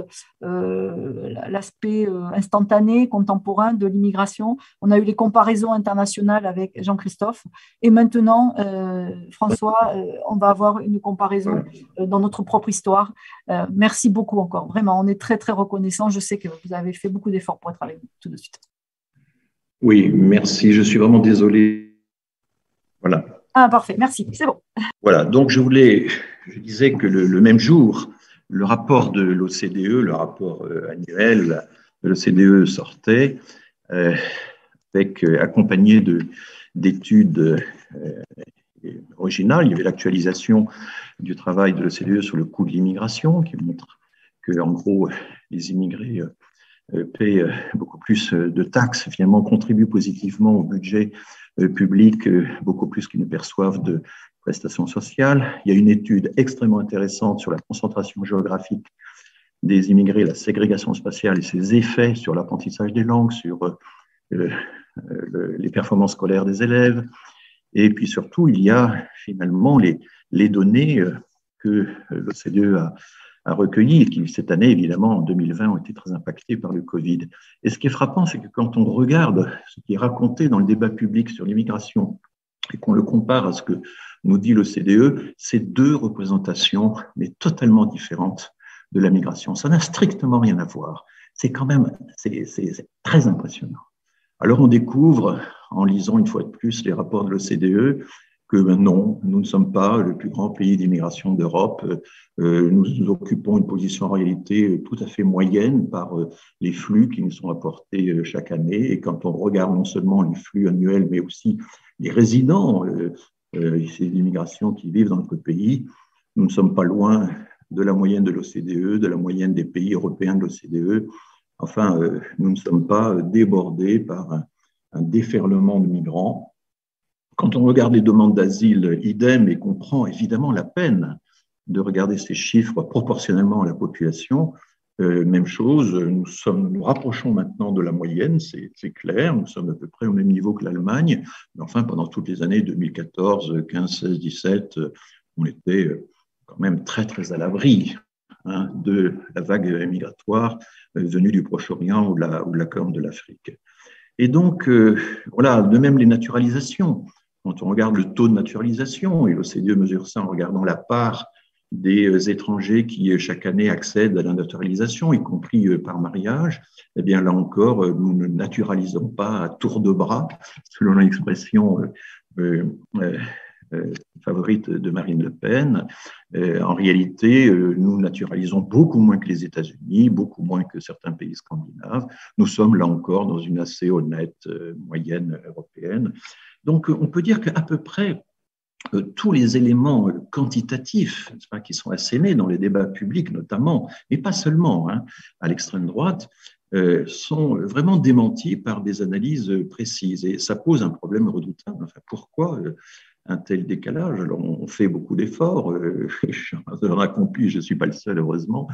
l'aspect instantané, contemporain de l'immigration, on a eu les comparaisons internationales avec Jean-Christophe, et maintenant, François, on va avoir une comparaison dans notre propre histoire. Merci beaucoup encore, vraiment, on est très très reconnaissants, je sais que vous avez fait beaucoup d'efforts pour être avec nous tout de suite. Oui, merci, je suis vraiment désolé. Voilà. Ah, parfait, merci, c'est bon. Voilà, donc je disais que le même jour, le rapport de l'OCDE, le rapport annuel de l'OCDE sortait, accompagné d'études originales. Il y avait l'actualisation du travail de l'OCDE sur le coût de l'immigration, qui montre que, en gros, les immigrés paient beaucoup plus de taxes, finalement contribuent positivement au budget public, beaucoup plus qu'ils ne perçoivent de prestations sociales. Il y a une étude extrêmement intéressante sur la concentration géographique des immigrés, la ségrégation spatiale et ses effets sur l'apprentissage des langues, sur les performances scolaires des élèves. Et puis surtout, il y a finalement les données que l'OCDE a recueillies et qui, cette année, évidemment, en 2020, ont été très impactées par le Covid. Et ce qui est frappant, c'est que quand on regarde ce qui est raconté dans le débat public sur l'immigration et qu'on le compare à ce que nous dit l'OCDE, c'est deux représentations, mais totalement différentes de la migration. Ça n'a strictement rien à voir. C'est quand même, c'est très impressionnant. Alors on découvre, en lisant une fois de plus les rapports de l'OCDE, que non, nous ne sommes pas le plus grand pays d'immigration d'Europe. Nous occupons une position en réalité tout à fait moyenne par les flux qui nous sont apportés chaque année. Et quand on regarde non seulement les flux annuels, mais aussi les résidents, ces immigrations qui vivent dans notre pays, nous ne sommes pas loin de la moyenne de l'OCDE, de la moyenne des pays européens de l'OCDE. Enfin, nous ne sommes pas débordés par un déferlement de migrants. Quand on regarde les demandes d'asile, idem, et qu'on prend évidemment la peine de regarder ces chiffres proportionnellement à la population, même chose, nous rapprochons maintenant de la moyenne, c'est clair, nous sommes à peu près au même niveau que l'Allemagne, mais enfin, pendant toutes les années 2014, 15, 16, 17, on était quand même très, très à l'abri hein, de la vague migratoire venue du Proche-Orient ou de la Corne de l'Afrique. Et donc, voilà, de même les naturalisations. Quand on regarde le taux de naturalisation, et l'OCDE mesure ça en regardant la part des étrangers qui, chaque année, accèdent à la naturalisation, y compris par mariage, eh bien, là encore, nous ne naturalisons pas à tour de bras, selon l'expression favorite de Marine Le Pen. En réalité, nous naturalisons beaucoup moins que les États-Unis, beaucoup moins que certains pays scandinaves. Nous sommes là encore dans une assez honnête moyenne européenne. Donc, on peut dire qu'à peu près tous les éléments quantitatifs qui sont assénés dans les débats publics notamment, mais pas seulement, hein, à l'extrême droite, sont vraiment démentis par des analyses précises. Et ça pose un problème redoutable. Enfin, pourquoi un tel décalage? Alors, on fait beaucoup d'efforts, j'en accomplis, je ne suis pas le seul, heureusement,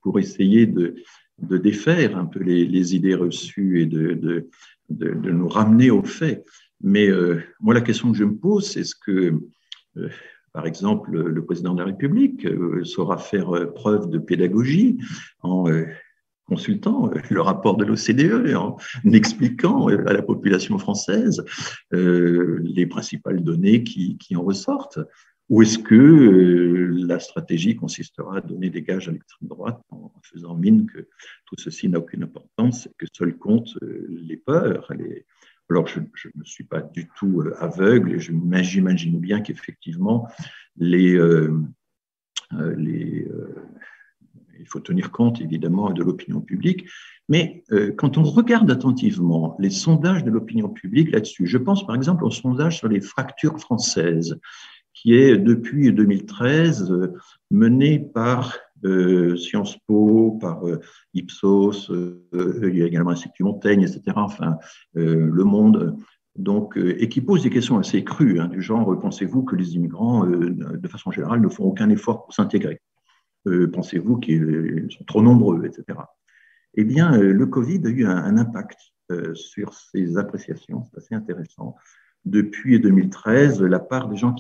pour essayer de défaire un peu les idées reçues et de nous ramener aux faits. Mais moi, la question que je me pose, c'est est-ce que, par exemple, le président de la République saura faire preuve de pédagogie en consultant le rapport de l'OCDE, en expliquant à la population française les principales données qui en ressortent? Ou est-ce que la stratégie consistera à donner des gages à l'extrême droite en faisant mine que tout ceci n'a aucune importance, que seuls comptent les peurs, Alors, je ne suis pas du tout aveugle et j'imagine bien qu'effectivement, il faut tenir compte évidemment de l'opinion publique, mais quand on regarde attentivement les sondages de l'opinion publique là-dessus, je pense par exemple au sondage sur les fractures françaises, qui est depuis 2013 mené par Sciences Po, par Ipsos, il y a également l'Institut Montaigne, etc., enfin, Le Monde, donc, et qui pose des questions assez crues, hein, du genre, pensez-vous que les immigrants, de façon générale, ne font aucun effort pour s'intégrer? Pensez-vous qu'ils sont trop nombreux, etc. Eh bien, le Covid a eu un impact sur ces appréciations, c'est assez intéressant. Depuis 2013, la part des gens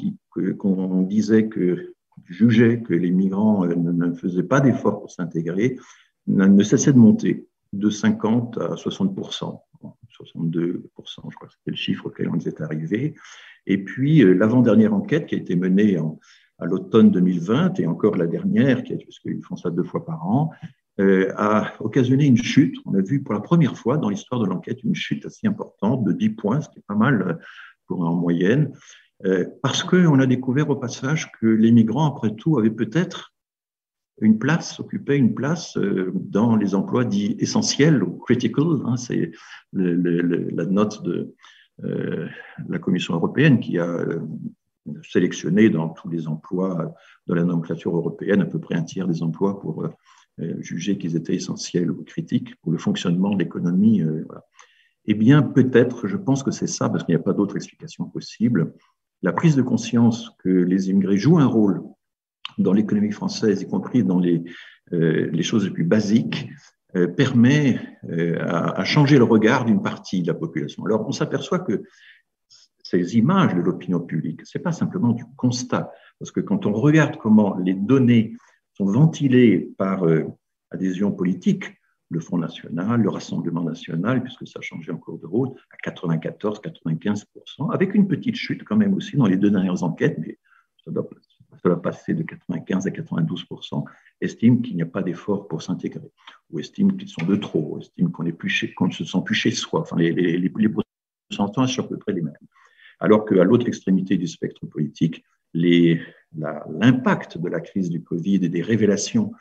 qu'on disait jugeaient que les migrants ne faisaient pas d'efforts pour s'intégrer ne cessait de monter de 50 à 60%, 62%, je crois que c'était le chiffre auquel on était arrivé. Et puis, l'avant-dernière enquête qui a été menée à l'automne 2020 et encore la dernière, parce qu'ils font ça 2 fois par an, a occasionné une chute. On a vu pour la première fois dans l'histoire de l'enquête une chute assez importante de 10 points, ce qui est pas mal en moyenne, parce qu'on a découvert au passage que les migrants, après tout, avaient peut-être occupaient une place dans les emplois dits essentiels ou critical, hein, c'est la note de la Commission européenne qui a sélectionné dans tous les emplois de la nomenclature européenne à peu près un tiers des emplois pour juger qu'ils étaient essentiels ou critiques pour le fonctionnement de l'économie. Voilà. Eh bien, peut-être, je pense que c'est ça, parce qu'il n'y a pas d'autre explication possible, la prise de conscience que les immigrés jouent un rôle dans l'économie française, y compris dans les choses les plus basiques, permet à changer le regard d'une partie de la population. Alors, on s'aperçoit que ces images de l'opinion publique, ce n'est pas simplement du constat, parce que quand on regarde comment les données sont ventilées par adhésion politique, le Front National, le Rassemblement National, puisque ça a changé en cours de route, à 94-95%, avec une petite chute quand même aussi dans les 2 dernières enquêtes, mais ça doit passer de 95 à 92%, estiment qu'il n'y a pas d'effort pour s'intégrer, ou estiment qu'ils sont de trop, ou estiment qu'on ne se sent plus chez soi. Enfin, les pourcentages sont à peu près les mêmes. Alors qu'à l'autre extrémité du spectre politique, l'impact de la crise du Covid et des révélations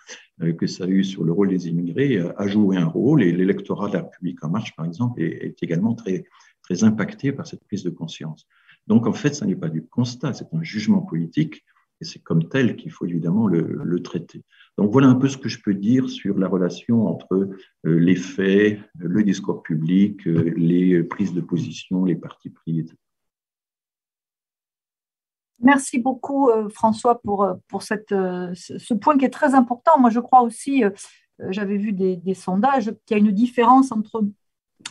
que ça a eu sur le rôle des immigrés a joué un rôle, et l'électorat de la République en marche, par exemple, est également très, très impacté par cette prise de conscience. Donc, en fait, ça n'est pas du constat, c'est un jugement politique, et c'est comme tel qu'il faut évidemment le traiter. Donc, voilà un peu ce que je peux dire sur la relation entre les faits, le discours public, les prises de position, les partis pris, etc. Merci beaucoup, François, pour ce point qui est très important. Moi, je crois aussi, j'avais vu des sondages, qu'il y a une différence entre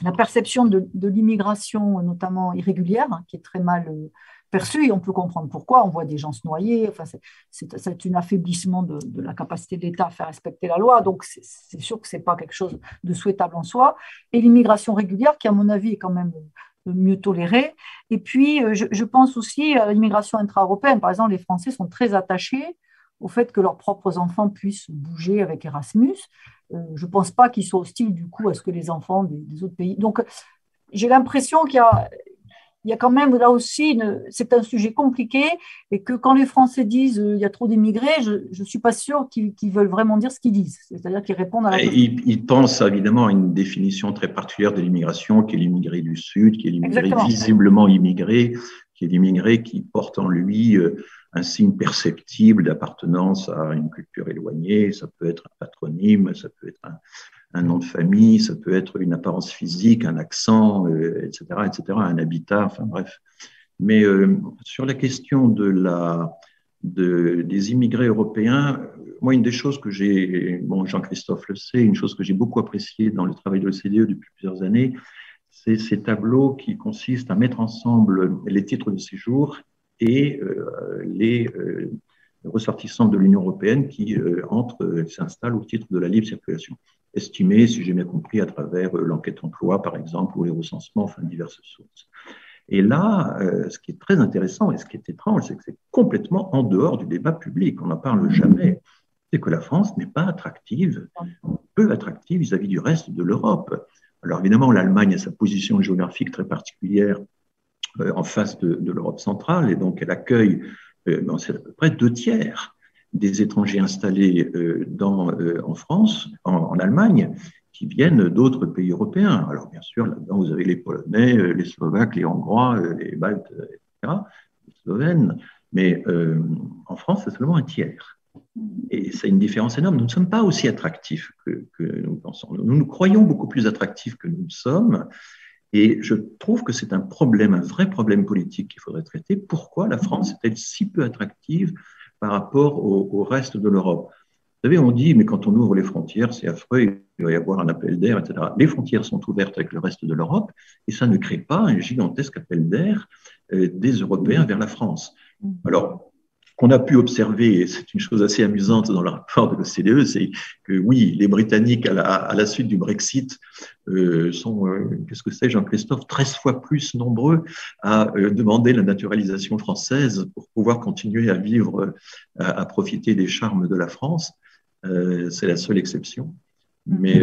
la perception de l'immigration, notamment irrégulière, hein, qui est très mal perçue, et on peut comprendre pourquoi. On voit des gens se noyer. Enfin, c'est un affaiblissement de la capacité de l'État à faire respecter la loi. Donc, c'est sûr que ce n'est pas quelque chose de souhaitable en soi. Et l'immigration régulière, qui, à mon avis, est quand même mieux tolérée. Et puis, je pense aussi à l'immigration intra-européenne. Par exemple, les Français sont très attachés au fait que leurs propres enfants puissent bouger avec Erasmus. Je ne pense pas qu'ils soient hostiles du coup à ce que les enfants des autres pays. Donc, j'ai l'impression qu'il y a quand même là aussi, c'est un sujet compliqué et que quand les Français disent il y a trop d'immigrés, je ne suis pas sûre qu'ils veulent vraiment dire ce qu'ils disent. C'est-à-dire qu'ils répondent à la question. Ils pensent évidemment à une définition très particulière de l'immigration, qui est l'immigré du Sud, qui est l'immigré visiblement immigré, qui est l'immigré qui porte en lui un signe perceptible d'appartenance à une culture éloignée. Ça peut être un patronyme, ça peut être un nom de famille, ça peut être une apparence physique, un accent, etc., un habitat, enfin bref. Mais sur la question des immigrés européens, moi, une des choses que Jean-Christophe le sait, une chose que j'ai beaucoup appréciée dans le travail de l'OCDE depuis plusieurs années, c'est ces tableaux qui consistent à mettre ensemble les titres de séjour et les ressortissants de l'Union européenne qui s'installent au titre de la libre circulation, estimés, si j'ai bien compris, à travers l'enquête emploi, par exemple, ou les recensements, enfin diverses sources. Et là, ce qui est très intéressant et ce qui est étrange, c'est que c'est complètement en dehors du débat public. On n'en parle jamais. C'est que la France n'est pas attractive, peu attractive vis-à-vis du reste de l'Europe. Alors évidemment, l'Allemagne a sa position géographique très particulière en face de l'Europe centrale, et donc elle accueille c'est à peu près 2/3 des étrangers installés en France, en Allemagne, qui viennent d'autres pays européens. Alors bien sûr, là-dedans, vous avez les Polonais, les Slovaques, les Hongrois, les Baltes, etc., les Slovènes, mais en France, c'est seulement 1/3. Et c'est une différence énorme. Nous ne sommes pas aussi attractifs que nous pensons. Nous nous croyons beaucoup plus attractifs que nous le sommes. Et je trouve que c'est un problème, un vrai problème politique qu'il faudrait traiter. Pourquoi la France est-elle si peu attractive par rapport au reste de l'Europe? Vous savez, on dit, mais quand on ouvre les frontières, c'est affreux, il va y avoir un appel d'air, etc. Les frontières sont ouvertes avec le reste de l'Europe et ça ne crée pas un gigantesque appel d'air des Européens vers la France. Alors, qu'on a pu observer, et c'est une chose assez amusante dans le rapport de l'OCDE, c'est que oui, les Britanniques, à la suite du Brexit, sont, qu'est-ce que c'est, Jean-Christophe, 13 fois plus nombreux à demander la naturalisation française pour pouvoir continuer à vivre, à profiter des charmes de la France. C'est la seule exception. Mais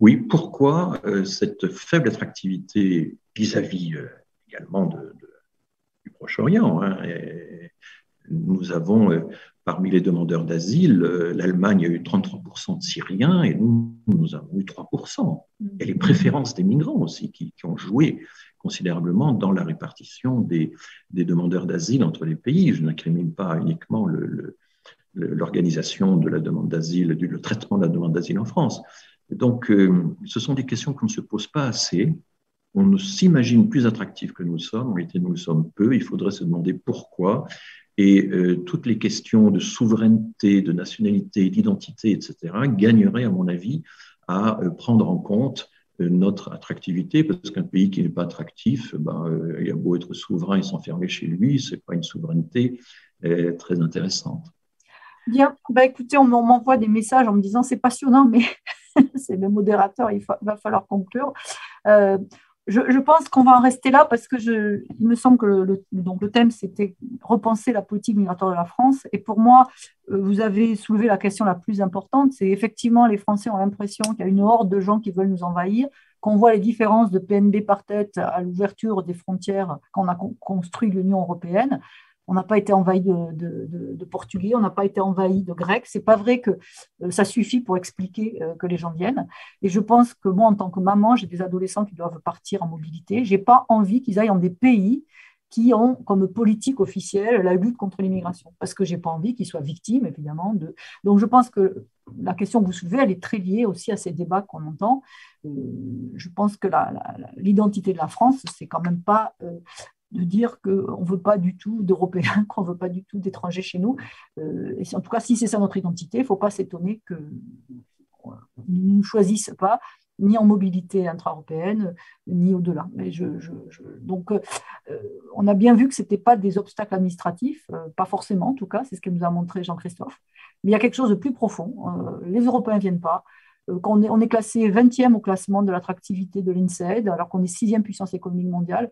oui, pourquoi cette faible attractivité vis-à-vis également du Proche-Orient, hein, nous avons, parmi les demandeurs d'asile, l'Allemagne a eu 33% de Syriens et nous avons eu 3%. Et les préférences des migrants aussi qui ont joué considérablement dans la répartition des demandeurs d'asile entre les pays. Je n'incrimine pas uniquement l'organisation de la demande d'asile, le traitement de la demande d'asile en France. Donc, ce sont des questions qu'on ne se pose pas assez. On s'imagine plus attractif que nous le sommes. En réalité, nous le sommes peu. Il faudrait se demander pourquoi. Et toutes les questions de souveraineté, de nationalité, d'identité, etc., gagneraient, à mon avis, à prendre en compte notre attractivité, parce qu'un pays qui n'est pas attractif, il a beau être souverain et s'enfermer chez lui, ce n'est pas une souveraineté très intéressante. Bien, écoutez, on m'envoie des messages en me disant c'est passionnant, mais c'est le modérateur, va falloir conclure. Je pense qu'on va en rester là parce que il me semble que le thème, c'était repenser la politique migratoire de la France. Et pour moi, vous avez soulevé la question la plus importante, c'est effectivement les Français ont l'impression qu'il y a une horde de gens qui veulent nous envahir, qu'on voit les différences de PNB par tête à l'ouverture des frontières quand on a construit l'Union européenne. On n'a pas été envahi de Portugais, on n'a pas été envahi de Grecs. Ce n'est pas vrai que ça suffit pour expliquer que les gens viennent. Et je pense que moi, en tant que maman, j'ai des adolescents qui doivent partir en mobilité. Je n'ai pas envie qu'ils aillent dans des pays qui ont comme politique officielle la lutte contre l'immigration, parce que je n'ai pas envie qu'ils soient victimes, évidemment. Donc, je pense que la question que vous soulevez, elle est très liée aussi à ces débats qu'on entend. Je pense que l'identité de la France, c'est quand même pas... de dire qu'on ne veut pas du tout d'Européens, qu'on ne veut pas du tout d'étrangers chez nous. Et en tout cas, si c'est ça notre identité, il ne faut pas s'étonner qu'ils ne nous choisissent pas ni en mobilité intra-européenne, ni au-delà. Mais donc, on a bien vu que ce n'était pas des obstacles administratifs, pas forcément en tout cas, c'est ce que nous a montré Jean-Christophe. Mais il y a quelque chose de plus profond. Les Européens ne viennent pas. Quand on est classé 20e au classement de l'attractivité de l'INSEAD, alors qu'on est 6e puissance économique mondiale.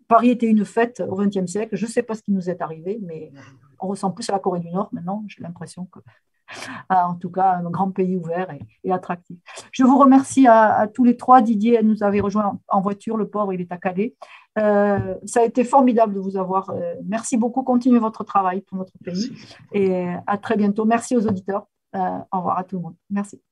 Paris était une fête au XXe siècle. Je ne sais pas ce qui nous est arrivé, mais on ressemble plus à la Corée du Nord maintenant. J'ai l'impression que, en tout cas, un grand pays ouvert et attractif. Je vous remercie à tous les trois. Didier nous avait rejoint en voiture. Le pauvre, il est à Calais. Ça a été formidable de vous avoir. Merci beaucoup. Continuez votre travail pour notre pays. Et à très bientôt. Merci aux auditeurs. Au revoir à tout le monde. Merci.